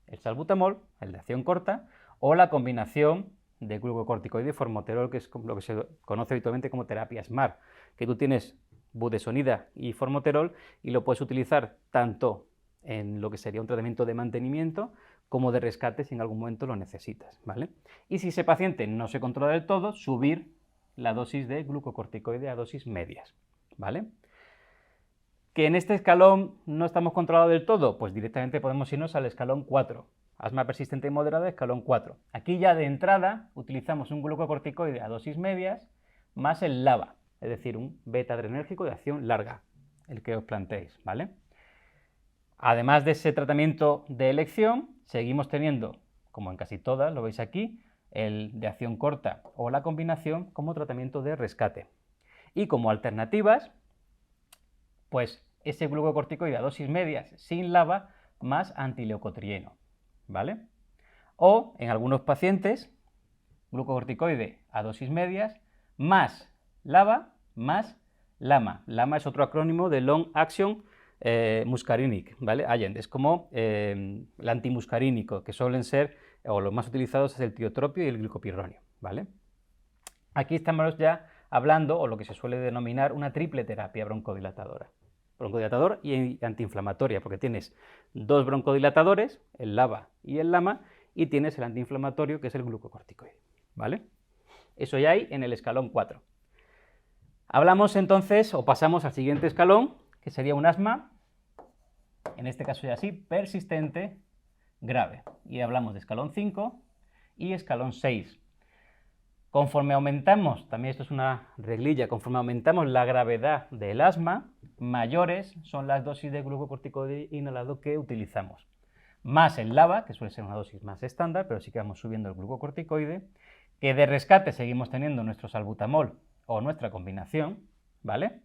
el salbutamol, el de acción corta, o la combinación de glucocorticoide y formoterol, que es lo que se conoce habitualmente como terapia SMART, que tú tienes budesonida y formoterol y lo puedes utilizar tanto en lo que sería un tratamiento de mantenimiento como de rescate si en algún momento lo necesitas, ¿vale? Y si ese paciente no se controla del todo, subir la dosis de glucocorticoide a dosis medias, ¿vale? Que en este escalón no estamos controlados del todo, pues directamente podemos irnos al escalón 4, asma persistente y moderada, escalón 4. Aquí ya de entrada utilizamos un glucocorticoide a dosis medias más el LABA, es decir, un beta-adrenérgico de acción larga, el que os planteéis, ¿vale? Además de ese tratamiento de elección, seguimos teniendo, como en casi todas, lo veis aquí, el de acción corta o la combinación como tratamiento de rescate. Y como alternativas, pues ese glucocorticoide a dosis medias sin LABA más antileucotrieno, ¿vale? O en algunos pacientes, glucocorticoide a dosis medias más LABA más LAMA. LAMA es otro acrónimo de Long Action Muscarinic, ¿vale? Agent, es como el antimuscarínico, que suelen ser, o los más utilizados es el tiotropio y el glicopirronio, ¿vale? Aquí estamos ya hablando, o lo que se suele denominar, una triple terapia broncodilatadora. Broncodilatador y antiinflamatoria, porque tienes dos broncodilatadores, el LABA y el LAMA, y tienes el antiinflamatorio, que es el glucocorticoide, ¿vale? Eso ya hay en el escalón 4. Hablamos entonces, o pasamos al siguiente escalón, que sería un asma, en este caso ya sí, persistente, grave. Y hablamos de escalón 5 y escalón 6. Conforme aumentamos, también esto es una reglilla, conforme aumentamos la gravedad del asma, mayores son las dosis de glucocorticoide inhalado que utilizamos. Más el LABA, que suele ser una dosis más estándar, pero sí que vamos subiendo el glucocorticoide, Que de rescate seguimos teniendo nuestro salbutamol o nuestra combinación, ¿vale?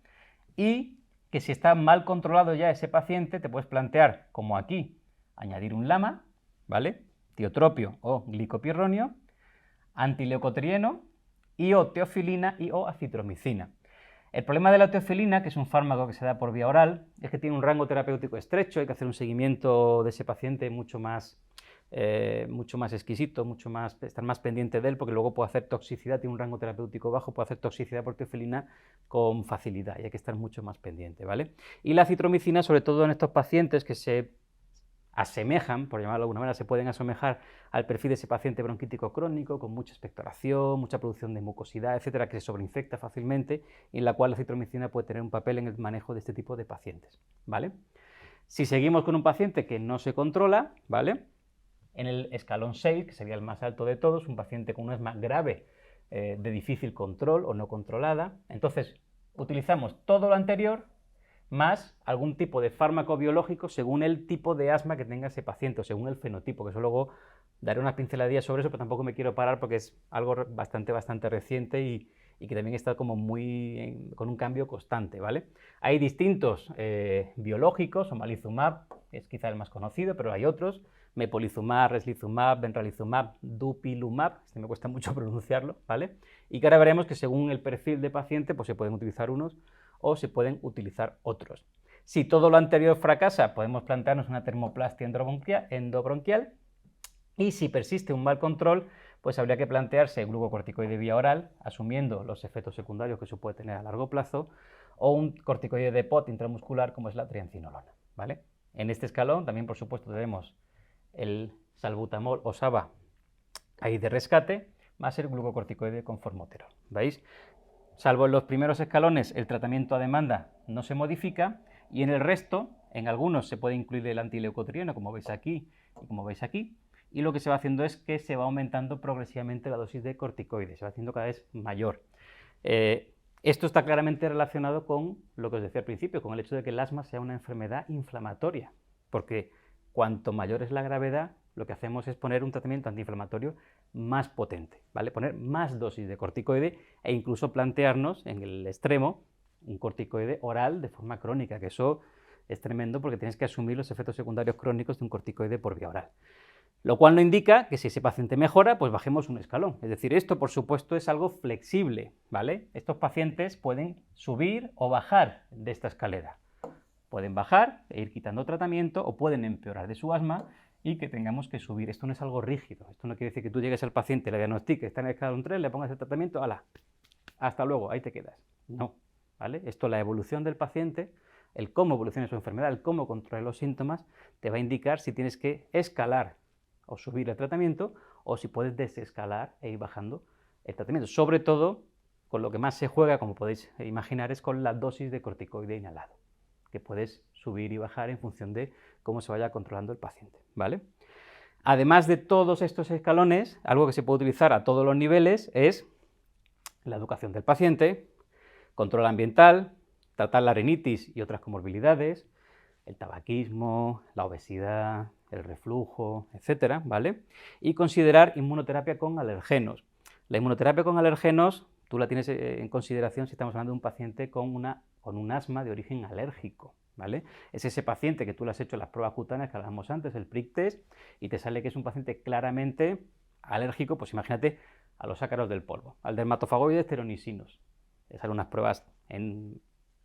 Y que si está mal controlado ya ese paciente, te puedes plantear, como aquí, añadir un LAMA, ¿vale? Tiotropio o glicopirronio, antileucotrieno y o teofilina y o acitromicina. El problema de la teofilina, que es un fármaco que se da por vía oral, es que tiene un rango terapéutico estrecho, hay que hacer un seguimiento de ese paciente mucho más exquisito, estar más pendiente de él, porque luego puede hacer toxicidad, tiene un rango terapéutico bajo, puede hacer toxicidad por teofilina con facilidad y hay que estar mucho más pendiente, ¿vale? Y la acitromicina, sobre todo en estos pacientes que se asemejan, por llamarlo de alguna manera, se pueden asemejar al perfil de ese paciente bronquítico crónico, con mucha expectoración, mucha producción de mucosidad, etcétera, que se sobreinfecta fácilmente, y en la cual la acitromicina puede tener un papel en el manejo de este tipo de pacientes, ¿vale? Si seguimos con un paciente que no se controla, ¿vale? En el escalón 6, que sería el más alto de todos, un paciente con un asma grave de difícil control o no controlada, entonces utilizamos todo lo anterior más algún tipo de fármaco biológico según el tipo de asma que tenga ese paciente o según el fenotipo, que eso luego daré unas pinceladillas sobre eso, pero tampoco me quiero parar porque es algo bastante reciente y que también está como con un cambio constante, ¿vale? Hay distintos biológicos, omalizumab es quizá el más conocido, pero hay otros, mepolizumab, reslizumab, benralizumab, dupilumab, este me cuesta mucho pronunciarlo, ¿vale? Y que ahora veremos que según el perfil de paciente, pues se pueden utilizar unos o se pueden utilizar otros. Si todo lo anterior fracasa, podemos plantearnos una termoplastia endobronquial y si persiste un mal control, pues habría que plantearse glucocorticoide vía oral, asumiendo los efectos secundarios que eso puede tener a largo plazo, o un corticoide de POT intramuscular como es la triancinolona, ¿vale? En este escalón también, por supuesto, tenemos el salbutamol o SABA ahí de rescate, más el glucocorticoide con formoterol, ¿veis? Salvo en los primeros escalones, el tratamiento a demanda no se modifica y en el resto, en algunos se puede incluir el antileucotrieno, como veis aquí y como veis aquí, y lo que se va haciendo es que se va aumentando progresivamente la dosis de corticoides, se va haciendo cada vez mayor. Esto está claramente relacionado con lo que os decía al principio, con el hecho de que el asma sea una enfermedad inflamatoria, porque cuanto mayor es la gravedad, lo que hacemos es poner un tratamiento antiinflamatorio más potente, ¿vale? Poner más dosis de corticoide e incluso plantearnos en el extremo un corticoide oral de forma crónica, que eso es tremendo porque tienes que asumir los efectos secundarios crónicos de un corticoide por vía oral. Lo cual no indica que si ese paciente mejora, pues bajemos un escalón. Es decir, esto por supuesto es algo flexible, ¿vale? Estos pacientes pueden subir o bajar de esta escalera. Pueden bajar e ir quitando tratamiento o pueden empeorar de su asma y que tengamos que subir. Esto no es algo rígido. Esto no quiere decir que tú llegues al paciente, le diagnostiques, está en el escalón 3, le pongas el tratamiento, ¡hala! Hasta luego, ahí te quedas. No, ¿vale? Esto, la evolución del paciente, el cómo evoluciona su enfermedad, el cómo controlar los síntomas, te va a indicar si tienes que escalar o subir el tratamiento o si puedes desescalar e ir bajando el tratamiento. Sobre todo, con lo que más se juega, como podéis imaginar, es con la dosis de corticoide inhalado, que puedes subir y bajar en función de cómo se vaya controlando el paciente, ¿vale? Además de todos estos escalones, algo que se puede utilizar a todos los niveles es la educación del paciente, control ambiental, tratar la rinitis y otras comorbilidades, el tabaquismo, la obesidad, el reflujo, etcétera, ¿vale? Y considerar inmunoterapia con alergenos. La inmunoterapia con alergenos tú la tienes en consideración si estamos hablando de un paciente con un asma de origen alérgico, ¿vale? Es ese paciente que tú le has hecho las pruebas cutáneas que hablábamos antes, el prick test, y te sale que es un paciente claramente alérgico, pues imagínate a los ácaros del polvo, al dermatofagoides teronicinos. Le salen unas pruebas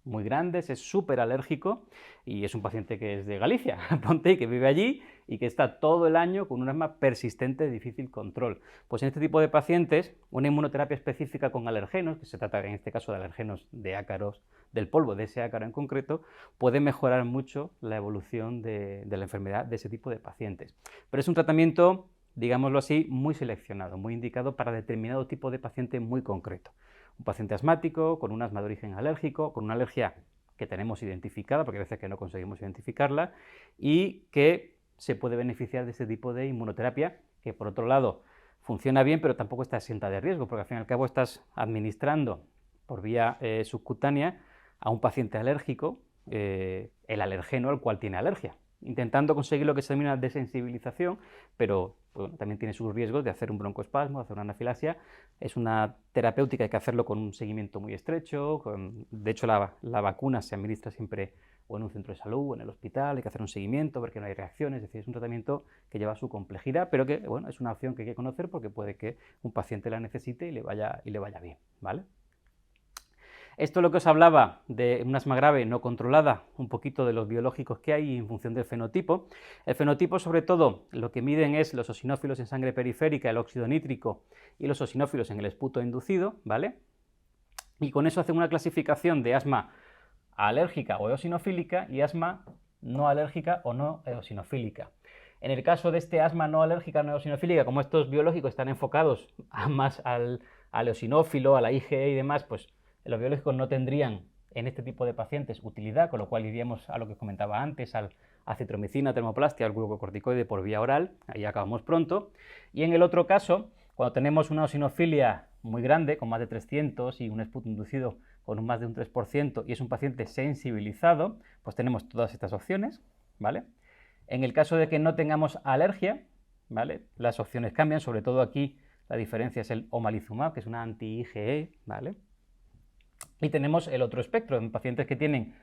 muy grandes, es súper alérgico y es un paciente que es de Galicia, ponte, que vive allí y que está todo el año con un asma persistente de difícil control. Pues en este tipo de pacientes, una inmunoterapia específica con alergenos, que se trata en este caso de alergenos de ácaros del polvo, de ese ácaro en concreto, puede mejorar mucho la evolución de la enfermedad de ese tipo de pacientes. Pero es un tratamiento, digámoslo así, muy seleccionado, muy indicado para determinado tipo de paciente muy concreto. Un paciente asmático, con un asma de origen alérgico, con una alergia que tenemos identificada, porque a veces que no conseguimos identificarla, y que se puede beneficiar de este tipo de inmunoterapia, que por otro lado funciona bien, pero tampoco está exenta de riesgo, porque al fin y al cabo estás administrando por vía subcutánea a un paciente alérgico el alergeno al cual tiene alergia. intentando conseguir lo que se denomina desensibilización, pero bueno, también tiene sus riesgos de hacer un broncoespasmo, de hacer una anafilaxia. Es una terapéutica, hay que hacerlo con un seguimiento muy estrecho. De hecho, la vacuna se administra siempre o en un centro de salud o en el hospital, hay que hacer un seguimiento, ver que no hay reacciones, es decir, es un tratamiento que lleva su complejidad, pero que bueno, es una opción que hay que conocer porque puede que un paciente la necesite y le vaya bien, ¿vale? Esto es lo que os hablaba de un asma grave no controlada, un poquito de los biológicos que hay en función del fenotipo. El fenotipo, sobre todo, lo que miden es los eosinófilos en sangre periférica, el óxido nítrico y los eosinófilos en el esputo inducido, ¿vale? Y con eso hacen una clasificación de asma alérgica o eosinofílica y asma no alérgica o no eosinofílica. En el caso de este asma no alérgica o no eosinofílica, como estos biológicos están enfocados más al eosinófilo, a la IgE y demás, pues los biológicos no tendrían en este tipo de pacientes utilidad, con lo cual iríamos a lo que os comentaba antes, al acitromicina, termoplastia, al glucocorticoide por vía oral, ahí acabamos pronto. Y en el otro caso, cuando tenemos una eosinofilia muy grande, con más de 300 y un esputo inducido con más de un 3%, y es un paciente sensibilizado, pues tenemos todas estas opciones, ¿vale? En el caso de que no tengamos alergia, ¿vale? Las opciones cambian, sobre todo aquí la diferencia es el omalizumab, que es una anti-IgE, ¿vale? Y tenemos el otro espectro, en pacientes que tienen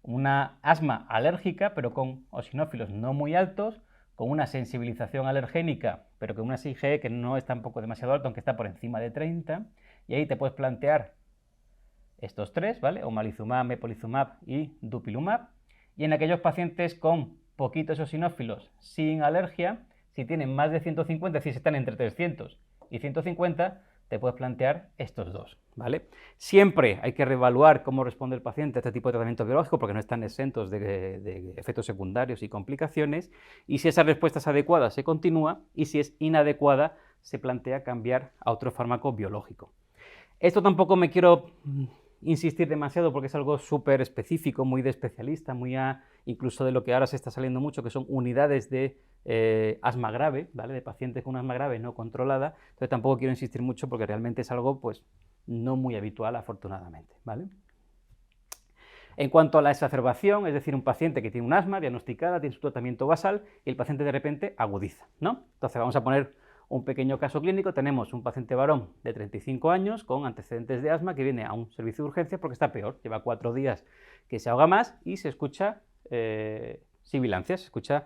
una asma alérgica, pero con eosinófilos no muy altos, con una sensibilización alergénica, pero con una IgE que no es tampoco demasiado alta, aunque está por encima de 30, y ahí te puedes plantear estos tres, ¿vale? Omalizumab, mepolizumab y dupilumab. Y en aquellos pacientes con poquitos eosinófilos sin alergia, si tienen más de 150, es decir, si están entre 300 y 150, te puedes plantear estos dos, ¿vale? Siempre hay que reevaluar cómo responde el paciente a este tipo de tratamiento biológico porque no están exentos de efectos secundarios y complicaciones, y si esa respuesta es adecuada se continúa y si es inadecuada se plantea cambiar a otro fármaco biológico. Esto tampoco me quiero insistir demasiado porque es algo súper específico, muy de especialista, incluso de lo que ahora se está saliendo mucho, que son unidades de asma grave, ¿vale? De pacientes con asma grave no controlada. Entonces tampoco quiero insistir mucho porque realmente es algo pues no muy habitual, afortunadamente, ¿vale? En cuanto a la exacerbación, es decir, un paciente que tiene un asma diagnosticada, tiene su tratamiento basal y el paciente de repente agudiza, ¿no? Entonces vamos a poner un pequeño caso clínico. Tenemos un paciente varón de 35 años con antecedentes de asma que viene a un servicio de urgencias porque está peor, lleva 4 días que se ahoga más y se escucha sibilancias, se escucha,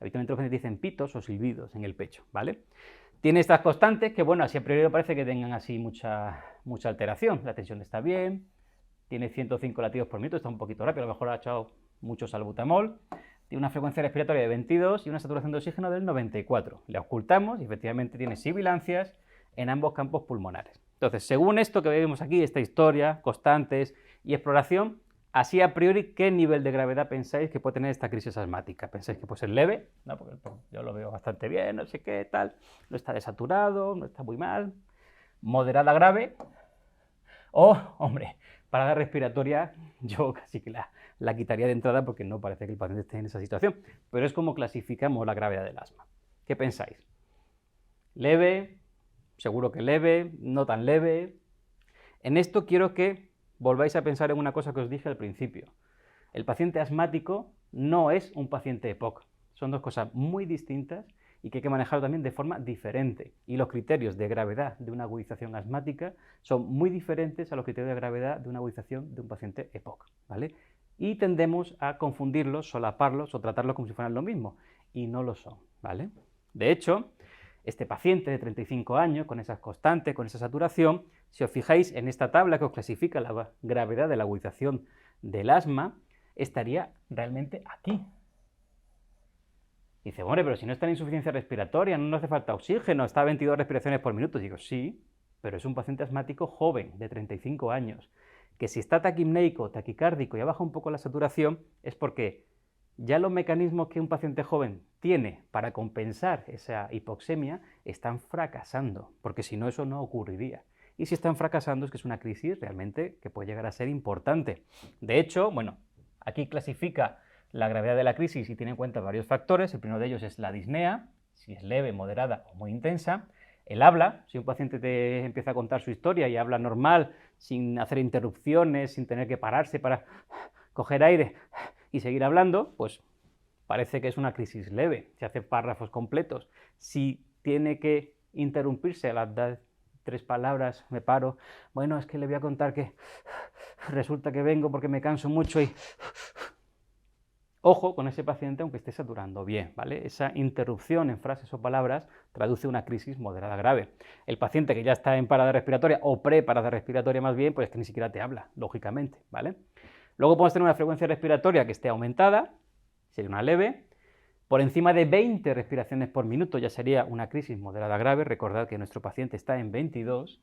habitualmente los pacientes dicen pitos o silbidos en el pecho, ¿vale? Tiene estas constantes que, bueno, así a priori parece que tengan así mucha alteración, la tensión está bien, tiene 105 latidos por minuto, está un poquito rápido, a lo mejor ha echado mucho salbutamol, tiene una frecuencia respiratoria de 22 y una saturación de oxígeno del 94. Le ocultamos y efectivamente tiene sibilancias en ambos campos pulmonares. Entonces, según esto que vemos aquí, esta historia, constantes y exploración, así a priori, ¿qué nivel de gravedad pensáis que puede tener esta crisis asmática? ¿Pensáis que puede ser leve? No, porque yo lo veo bastante bien, no sé qué, tal, no está desaturado, no está muy mal. ¿Moderada grave? O, hombre, parada respiratoria, yo casi que la quitaría de entrada porque no parece que el paciente esté en esa situación. Pero es como clasificamos la gravedad del asma. ¿Qué pensáis? ¿Leve? ¿Seguro que leve? ¿No tan leve? En esto quiero que volváis a pensar en una cosa que os dije al principio. El paciente asmático no es un paciente EPOC. Son dos cosas muy distintas y que hay que manejarlo también de forma diferente. Y los criterios de gravedad de una agudización asmática son muy diferentes a los criterios de gravedad de una agudización de un paciente EPOC, ¿vale? Y tendemos a confundirlos, solaparlos o tratarlos como si fueran lo mismo, y no lo son, ¿vale? De hecho, este paciente de 35 años, con esas constantes, con esa saturación, si os fijáis en esta tabla que os clasifica la gravedad de la agudización del asma, estaría realmente aquí. Dice, hombre, pero si no está en insuficiencia respiratoria, no nos hace falta oxígeno, está a 22 respiraciones por minuto. Digo, sí, pero es un paciente asmático joven, de 35 años, que si está taquipneico, taquicárdico y ha bajado un poco la saturación, es porque ya los mecanismos que un paciente joven tiene para compensar esa hipoxemia están fracasando, porque si no, eso no ocurriría. Y si están fracasando es que es una crisis realmente que puede llegar a ser importante. De hecho, bueno, aquí clasifica la gravedad de la crisis y tiene en cuenta varios factores. El primero de ellos es la disnea, si es leve, moderada o muy intensa. El habla, si un paciente te empieza a contar su historia y habla normal, sin hacer interrupciones, sin tener que pararse para coger aire y seguir hablando, pues parece que es una crisis leve, se hace párrafos completos. Si tiene que interrumpirse a las 3 palabras, me paro, bueno, es que le voy a contar que resulta que vengo porque me canso mucho y... Ojo con ese paciente aunque esté saturando bien, ¿vale? Esa interrupción en frases o palabras traduce una crisis moderada grave. El paciente que ya está en parada respiratoria o pre-parada respiratoria más bien, pues es que ni siquiera te habla, lógicamente, ¿vale? Luego podemos tener una frecuencia respiratoria que esté aumentada, sería una leve. Por encima de 20 respiraciones por minuto ya sería una crisis moderada grave. Recordad que nuestro paciente está en 22,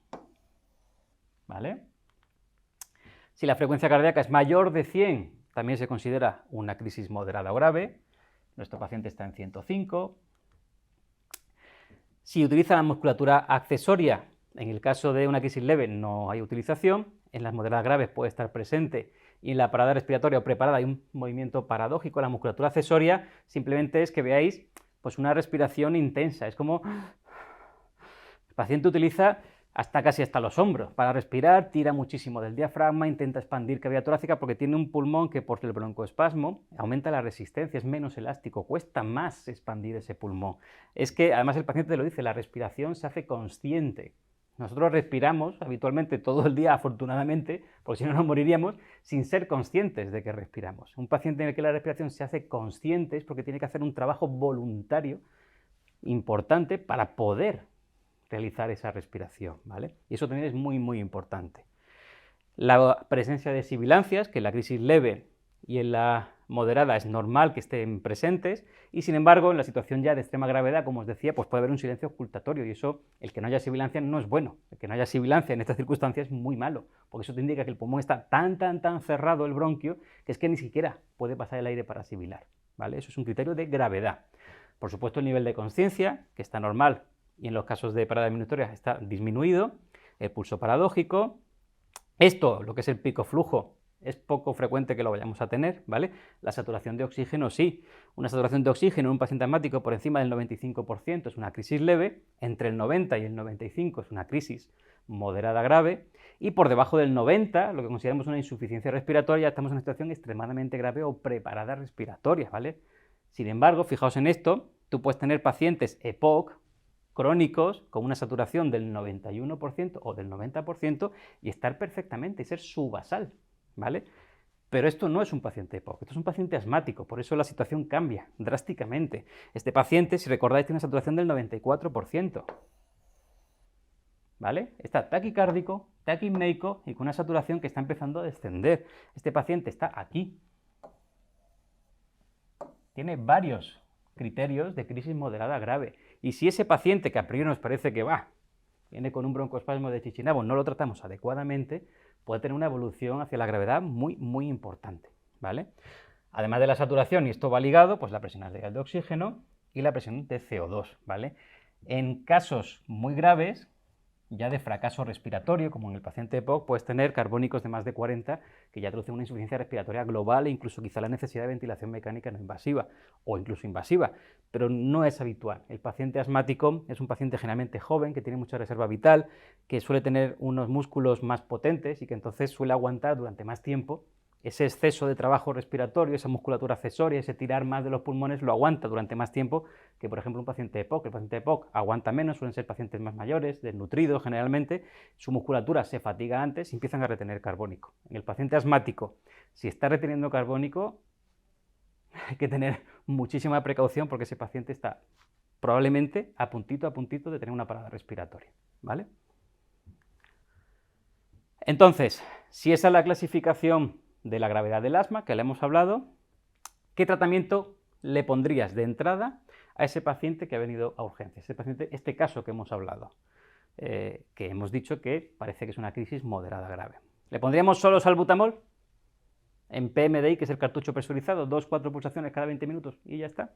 ¿vale? Si la frecuencia cardíaca es mayor de 100, también se considera una crisis moderada o grave. Nuestro paciente está en 105. Si utiliza la musculatura accesoria, en el caso de una crisis leve no hay utilización. En las moderadas graves puede estar presente y en la parada respiratoria o preparada hay un movimiento paradójico. La musculatura accesoria simplemente es que veáis pues una respiración intensa. Es como el paciente utiliza casi hasta los hombros para respirar, tira muchísimo del diafragma, intenta expandir cavidad torácica porque tiene un pulmón que por el broncoespasmo aumenta la resistencia, es menos elástico, cuesta más expandir ese pulmón. Es que además el paciente te lo dice, la respiración se hace consciente. Nosotros respiramos habitualmente todo el día, afortunadamente, porque si no nos moriríamos, sin ser conscientes de que respiramos. Un paciente en el que la respiración se hace consciente es porque tiene que hacer un trabajo voluntario importante para poder realizar esa respiración, ¿vale? Y eso también es muy, muy importante. La presencia de sibilancias, que en la crisis leve y en la moderada es normal que estén presentes, y sin embargo, en la situación ya de extrema gravedad, como os decía, pues puede haber un silencio ocultatorio, y eso, el que no haya sibilancia no es bueno. El que no haya sibilancia en estas circunstancias es muy malo, porque eso te indica que el pulmón está tan cerrado, el bronquio, que es que ni siquiera puede pasar el aire para sibilar, ¿vale? Eso es un criterio de gravedad. Por supuesto, el nivel de conciencia, que está normal, y en los casos de parada disminutoria está disminuido, el pulso paradójico. Esto, lo que es el pico flujo, es poco frecuente que lo vayamos a tener, ¿vale? La saturación de oxígeno sí. Una saturación de oxígeno en un paciente asmático por encima del 95% es una crisis leve, entre el 90 y el 95 es una crisis moderada grave, y por debajo del 90, lo que consideramos una insuficiencia respiratoria, estamos en una situación extremadamente grave o preparada respiratoria, ¿vale? Sin embargo, fijaos en esto, tú puedes tener pacientes EPOC, crónicos con una saturación del 91% o del 90% y estar perfectamente y ser subasal, ¿vale? Pero esto no es un paciente EPOC, esto es un paciente asmático, por eso la situación cambia drásticamente. Este paciente, si recordáis, tiene una saturación del 94%, ¿vale? Está taquicárdico, taquipneico y con una saturación que está empezando a descender. Este paciente está aquí. Tiene varios criterios de crisis moderada grave. Y si ese paciente, que a priori nos parece que viene con un broncoespasmo de Chichinabo, no lo tratamos adecuadamente, puede tener una evolución hacia la gravedad muy, muy importante, ¿vale? Además de la saturación, y esto va ligado, pues la presión arterial de oxígeno y la presión de CO2, ¿vale? En casos muy graves, ya de fracaso respiratorio, como en el paciente EPOC, puedes tener carbónicos de más de 40 que ya traducen una insuficiencia respiratoria global e incluso quizá la necesidad de ventilación mecánica no invasiva o incluso invasiva, pero no es habitual. El paciente asmático es un paciente generalmente joven que tiene mucha reserva vital, que suele tener unos músculos más potentes y que entonces suele aguantar durante más tiempo. Ese exceso de trabajo respiratorio, esa musculatura accesoria, ese tirar más de los pulmones lo aguanta durante más tiempo que, por ejemplo, un paciente EPOC. El paciente EPOC aguanta menos, suelen ser pacientes más mayores, desnutridos generalmente, su musculatura se fatiga antes y empiezan a retener carbónico. En el paciente asmático, si está reteniendo carbónico, hay que tener muchísima precaución porque ese paciente está probablemente a puntito de tener una parada respiratoria, ¿vale? Entonces, si esa es la clasificación de la gravedad del asma, que le hemos hablado, ¿qué tratamiento le pondrías de entrada a ese paciente que ha venido a urgencias? Este caso que hemos hablado, que hemos dicho que parece que es una crisis moderada grave. ¿Le pondríamos solo salbutamol? En PMDI, que es el cartucho presurizado, 2-4 pulsaciones cada 20 minutos y ya está.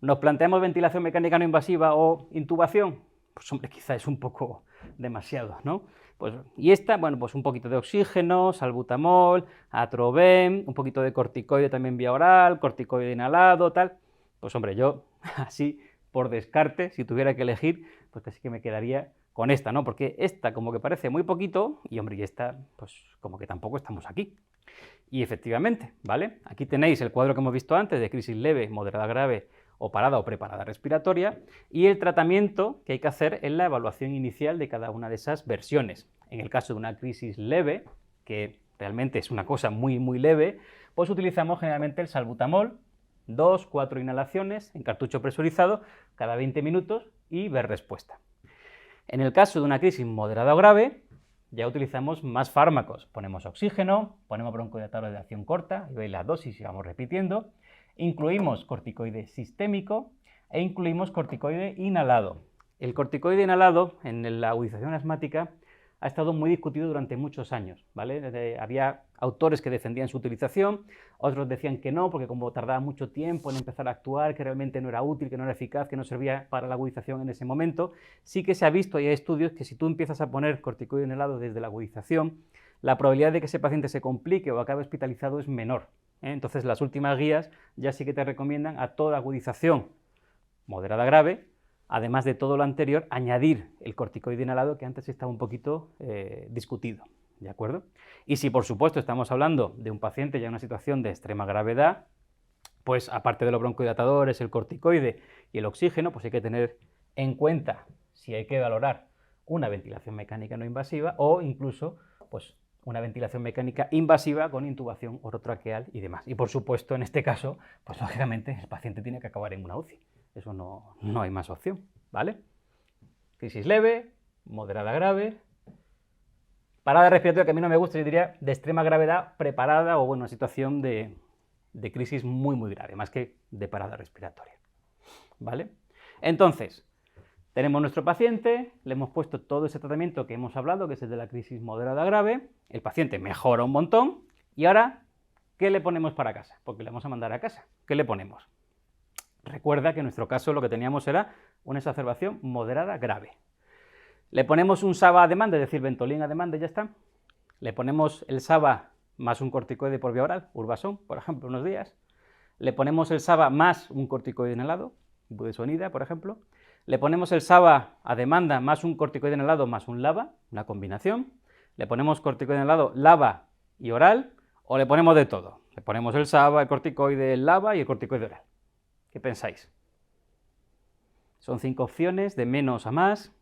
¿Nos planteamos ventilación mecánica no invasiva o intubación? Pues hombre, quizá es un poco demasiado, ¿no? Pues, y esta, bueno, pues un poquito de oxígeno, salbutamol, atroben, un poquito de corticoide también vía oral, corticoide inhalado, tal. Pues hombre, yo así, por descarte, si tuviera que elegir, pues casi que me quedaría con esta, ¿no? Porque esta como que parece muy poquito y, hombre, y esta, pues como que tampoco estamos aquí. Y efectivamente, ¿vale? Aquí tenéis el cuadro que hemos visto antes de crisis leve, moderada grave o parada o preparada respiratoria y el tratamiento que hay que hacer en la evaluación inicial de cada una de esas versiones. En el caso de una crisis leve, que realmente es una cosa muy leve, pues utilizamos generalmente el salbutamol, 2-4 inhalaciones en cartucho presurizado cada 20 minutos y ver respuesta. En el caso de una crisis moderada o grave, ya utilizamos más fármacos. Ponemos oxígeno, ponemos broncodilatadores de acción corta, y veis la dosis y vamos repitiendo. Incluimos corticoide sistémico e incluimos corticoide inhalado. El corticoide inhalado en la agudización asmática ha estado muy discutido durante muchos años, ¿vale? Había autores que defendían su utilización, otros decían que no, porque como tardaba mucho tiempo en empezar a actuar, que realmente no era útil, que no era eficaz, que no servía para la agudización en ese momento. Sí que se ha visto y hay estudios que si tú empiezas a poner corticoide inhalado desde la agudización, la probabilidad de que ese paciente se complique o acabe hospitalizado es menor, ¿eh? Entonces las últimas guías ya sí que te recomiendan a toda agudización moderada grave, además de todo lo anterior, añadir el corticoide inhalado que antes estaba un poquito discutido, ¿de acuerdo? Y si por supuesto estamos hablando de un paciente ya en una situación de extrema gravedad, pues aparte de los broncodilatadores, el corticoide y el oxígeno, pues hay que tener en cuenta si hay que valorar una ventilación mecánica no invasiva o incluso pues una ventilación mecánica invasiva con intubación orotraqueal y demás. Y por supuesto, en este caso, pues lógicamente el paciente tiene que acabar en una UCI. Eso no hay más opción, ¿vale? Crisis leve, moderada grave, parada respiratoria, que a mí no me gusta, yo diría de extrema gravedad preparada o bueno, una situación de crisis muy grave, más que de parada respiratoria, ¿vale? Entonces, tenemos nuestro paciente, le hemos puesto todo ese tratamiento que hemos hablado, que es el de la crisis moderada grave, el paciente mejora un montón, y ahora, ¿qué le ponemos para casa? Porque le vamos a mandar a casa. ¿Qué le ponemos? Recuerda que en nuestro caso lo que teníamos era una exacerbación moderada grave. Le ponemos un SABA a demanda, es decir, Ventolin a demanda y ya está. Le ponemos el SABA más un corticoide por vía oral, Urbasón, por ejemplo, unos días. Le ponemos el SABA más un corticoide inhalado, budesonida, por ejemplo. Le ponemos el SABA a demanda más un corticoide inhalado más un LABA, una combinación. Le ponemos corticoide inhalado, LABA y oral, o le ponemos de todo. Le ponemos el SABA, el corticoide, el LABA y el corticoide oral. ¿Qué pensáis? Son 5 opciones, de menos a más,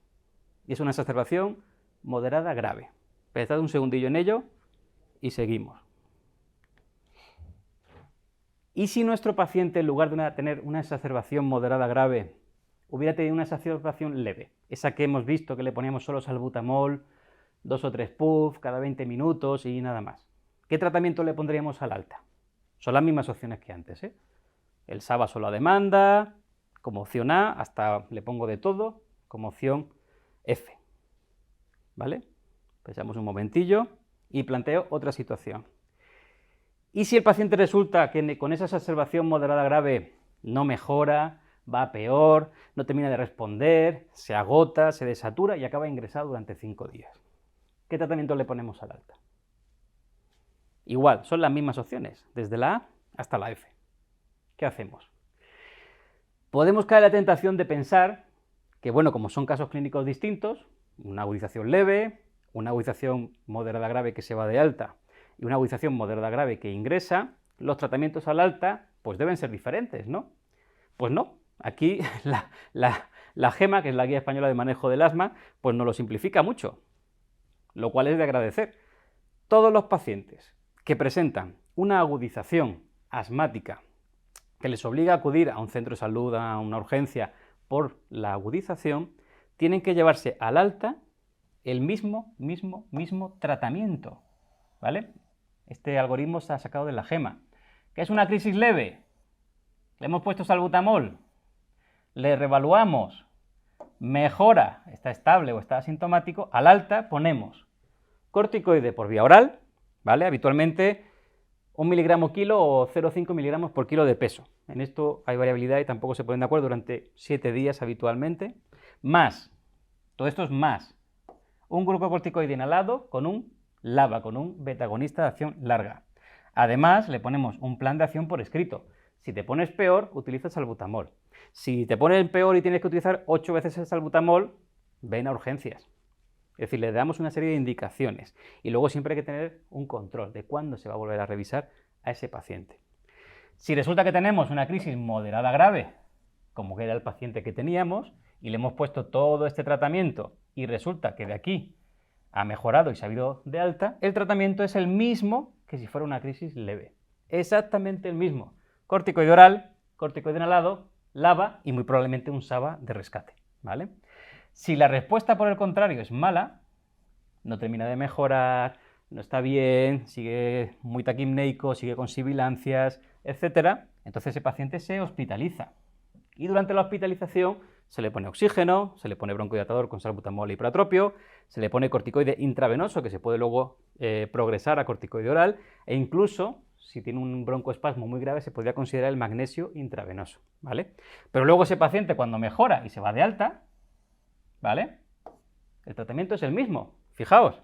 y es una exacerbación moderada grave. Pensad un segundillo en ello y seguimos. ¿Y si nuestro paciente, en lugar de tener una exacerbación moderada grave, hubiera tenido una exacerbación leve? Esa que hemos visto, que le poníamos solo salbutamol, 2 o 3 puff cada 20 minutos y nada más. ¿Qué tratamiento le pondríamos al alta? Son las mismas opciones que antes, ¿eh? El SABA solo a demanda, como opción A, hasta le pongo de todo, como opción F. ¿Vale? Pensamos un momentillo y planteo otra situación. ¿Y si el paciente resulta que con esa exacerbación moderada grave no mejora, va peor, no termina de responder, se agota, se desatura y acaba ingresado durante 5 días? ¿Qué tratamiento le ponemos al alta? Igual, son las mismas opciones, desde la A hasta la F. ¿Qué hacemos? Podemos caer en la tentación de pensar que, bueno, como son casos clínicos distintos, una agudización leve, una agudización moderada grave que se va de alta y una agudización moderada grave que ingresa, los tratamientos al alta pues deben ser diferentes, ¿no? Pues no, aquí la GEMA, que es la Guía Española de Manejo del Asma, pues nos lo simplifica mucho, lo cual es de agradecer. Todos los pacientes que presentan una agudización asmática que les obliga a acudir a un centro de salud, a una urgencia por la agudización, tienen que llevarse al alta el mismo tratamiento, ¿vale? Este algoritmo se ha sacado de la GEMA. ¿Qué es una crisis leve? Le hemos puesto salbutamol, le reevaluamos, mejora, está estable o está asintomático, al alta ponemos corticoide por vía oral, ¿vale? Habitualmente 1 miligramo kilo o 0,5 miligramos por kilo de peso. En esto hay variabilidad y tampoco se ponen de acuerdo durante 7 días habitualmente. Más, todo esto es más, un glucocorticoide inhalado con un LABA, con un beta-agonista de acción larga. Además, le ponemos un plan de acción por escrito. Si te pones peor, utiliza salbutamol. Si te pones peor y tienes que utilizar 8 veces el salbutamol, ven a urgencias. Es decir, le damos una serie de indicaciones y luego siempre hay que tener un control de cuándo se va a volver a revisar a ese paciente. Si resulta que tenemos una crisis moderada grave, como que era el paciente que teníamos, y le hemos puesto todo este tratamiento y resulta que de aquí ha mejorado y se ha ido de alta, el tratamiento es el mismo que si fuera una crisis leve. Exactamente el mismo. Corticoide oral, corticoide inhalado, LABA y muy probablemente un SABA de rescate, ¿vale? Si la respuesta, por el contrario, es mala, no termina de mejorar, no está bien, sigue muy taquipneico, sigue con sibilancias, etc., entonces ese paciente se hospitaliza. Y durante la hospitalización se le pone oxígeno, se le pone broncodilatador con salbutamol e hiperatropio, se le pone corticoide intravenoso, que se puede luego progresar a corticoide oral, e incluso, si tiene un broncoespasmo muy grave, se podría considerar el magnesio intravenoso, ¿vale? Pero luego ese paciente, cuando mejora y se va de alta, ¿vale?, el tratamiento es el mismo. Fijaos,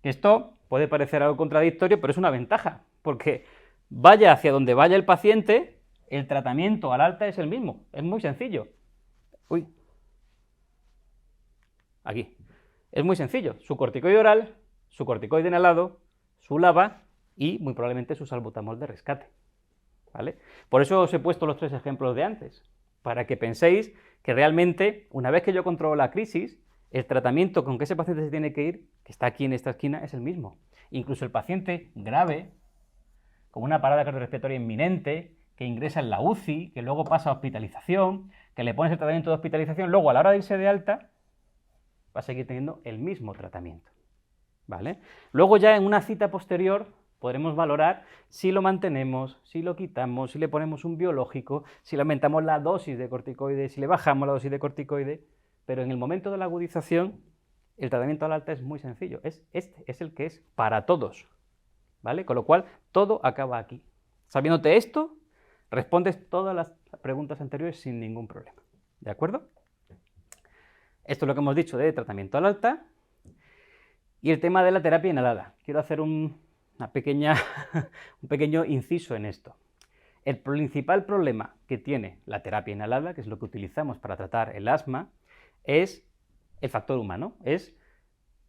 esto puede parecer algo contradictorio, pero es una ventaja, porque vaya hacia donde vaya el paciente, el tratamiento al alta es el mismo, es muy sencillo. Uy, aquí. Es muy sencillo, su corticoide oral, su corticoide inhalado, su LABA y muy probablemente su salbutamol de rescate, ¿vale? Por eso os he puesto los 3 ejemplos de antes, para que penséis que realmente, una vez que yo controlo la crisis, el tratamiento con que ese paciente se tiene que ir, que está aquí en esta esquina, es el mismo. Incluso el paciente grave, con una parada cardiorrespiratoria inminente, que ingresa en la UCI, que luego pasa a hospitalización, que le pones el tratamiento de hospitalización, luego a la hora de irse de alta, va a seguir teniendo el mismo tratamiento, ¿vale? Luego ya en una cita posterior podremos valorar si lo mantenemos, si lo quitamos, si le ponemos un biológico, si le aumentamos la dosis de corticoide, si le bajamos la dosis de corticoide, pero en el momento de la agudización el tratamiento al alta es muy sencillo, es el que es para todos, ¿vale? Con lo cual todo acaba aquí. Sabiéndote esto, respondes todas las preguntas anteriores sin ningún problema, ¿de acuerdo? Esto es lo que hemos dicho de tratamiento al alta y el tema de la terapia inhalada. Quiero hacer un pequeño inciso en esto. El principal problema que tiene la terapia inhalada, que es lo que utilizamos para tratar el asma, es el factor humano, es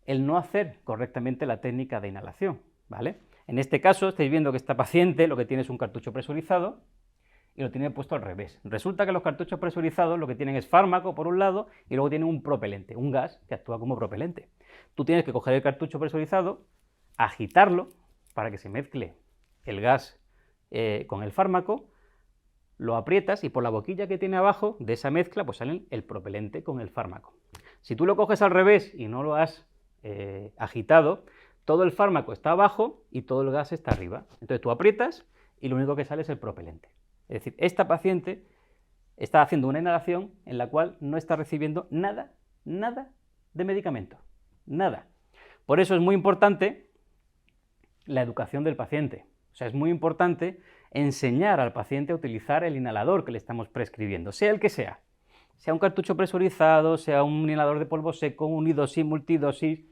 el no hacer correctamente la técnica de inhalación, ¿vale? En este caso estáis viendo que esta paciente lo que tiene es un cartucho presurizado y lo tiene puesto al revés. Resulta que los cartuchos presurizados lo que tienen es fármaco por un lado y luego tienen un propelente, un gas que actúa como propelente. Tú tienes que coger el cartucho presurizado, agitarlo para que se mezcle el gas con el fármaco, lo aprietas y por la boquilla que tiene abajo de esa mezcla pues sale el propelente con el fármaco. Si tú lo coges al revés y no lo has agitado, todo el fármaco está abajo y todo el gas está arriba. Entonces tú aprietas y lo único que sale es el propelente. Es decir, esta paciente está haciendo una inhalación en la cual no está recibiendo nada de medicamento, nada. Por eso es muy importante la educación del paciente. O sea, es muy importante enseñar al paciente a utilizar el inhalador que le estamos prescribiendo, sea el que sea un cartucho presurizado, sea un inhalador de polvo seco, unidosis, multidosis,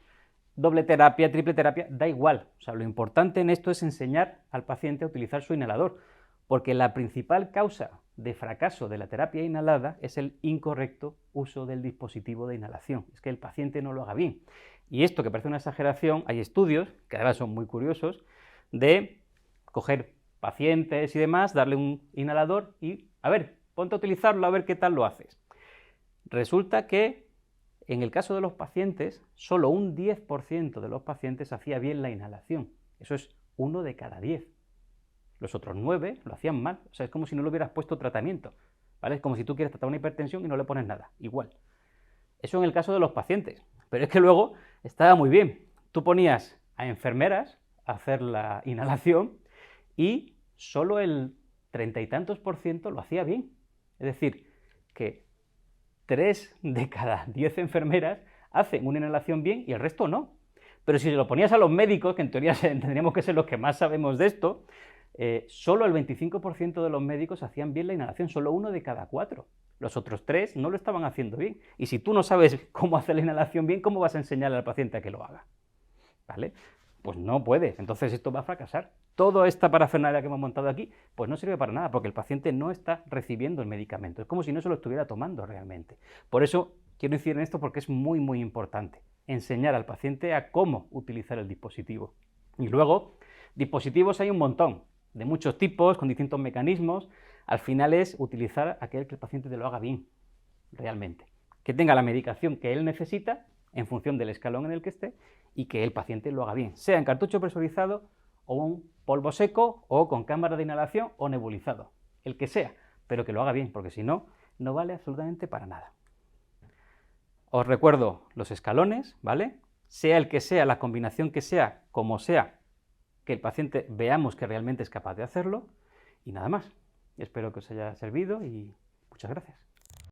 doble terapia, triple terapia, da igual. O sea, lo importante en esto es enseñar al paciente a utilizar su inhalador, porque la principal causa de fracaso de la terapia inhalada es el incorrecto uso del dispositivo de inhalación, es que el paciente no lo haga bien. Y esto, que parece una exageración, hay estudios, que además son muy curiosos, de coger pacientes y demás, darle un inhalador y, a ver, ponte a utilizarlo, a ver qué tal lo haces. Resulta que en el caso de los pacientes, solo un 10% de los pacientes hacía bien la inhalación. Eso es 1 de cada 10. Los otros 9 lo hacían mal. O sea, es como si no le hubieras puesto tratamiento, ¿vale? Es como si tú quieres tratar una hipertensión y no le pones nada. Igual. Eso en el caso de los pacientes. Pero es que luego estaba muy bien. Tú ponías a enfermeras a hacer la inhalación y solo el 30 y tantos % lo hacía bien. Es decir, que 3 de cada 10 enfermeras hacen una inhalación bien y el resto no. Pero si se lo ponías a los médicos, que en teoría tendríamos que ser los que más sabemos de esto, solo el 25% de los médicos hacían bien la inhalación, solo 1 de cada 4. Los otros 3 no lo estaban haciendo bien. Y si tú no sabes cómo hacer la inhalación bien, ¿cómo vas a enseñarle al paciente a que lo haga? ¿Vale? Pues no puedes, entonces esto va a fracasar. Toda esta parafernalia que hemos montado aquí, pues no sirve para nada, porque el paciente no está recibiendo el medicamento. Es como si no se lo estuviera tomando realmente. Por eso Quiero incidir en esto porque es muy importante enseñar al paciente a cómo utilizar el dispositivo. Y luego, dispositivos hay un montón, de muchos tipos, con distintos mecanismos. Al final es utilizar aquel que el paciente te lo haga bien, realmente. Que tenga la medicación que él necesita en función del escalón en el que esté y que el paciente lo haga bien, sea en cartucho presurizado o un polvo seco o con cámara de inhalación o nebulizado, el que sea, pero que lo haga bien, porque si no, no vale absolutamente para nada. Os recuerdo los escalones, ¿vale? Sea el que sea, la combinación que sea, como sea, que el paciente veamos que realmente es capaz de hacerlo y nada más. Espero que os haya servido y muchas gracias.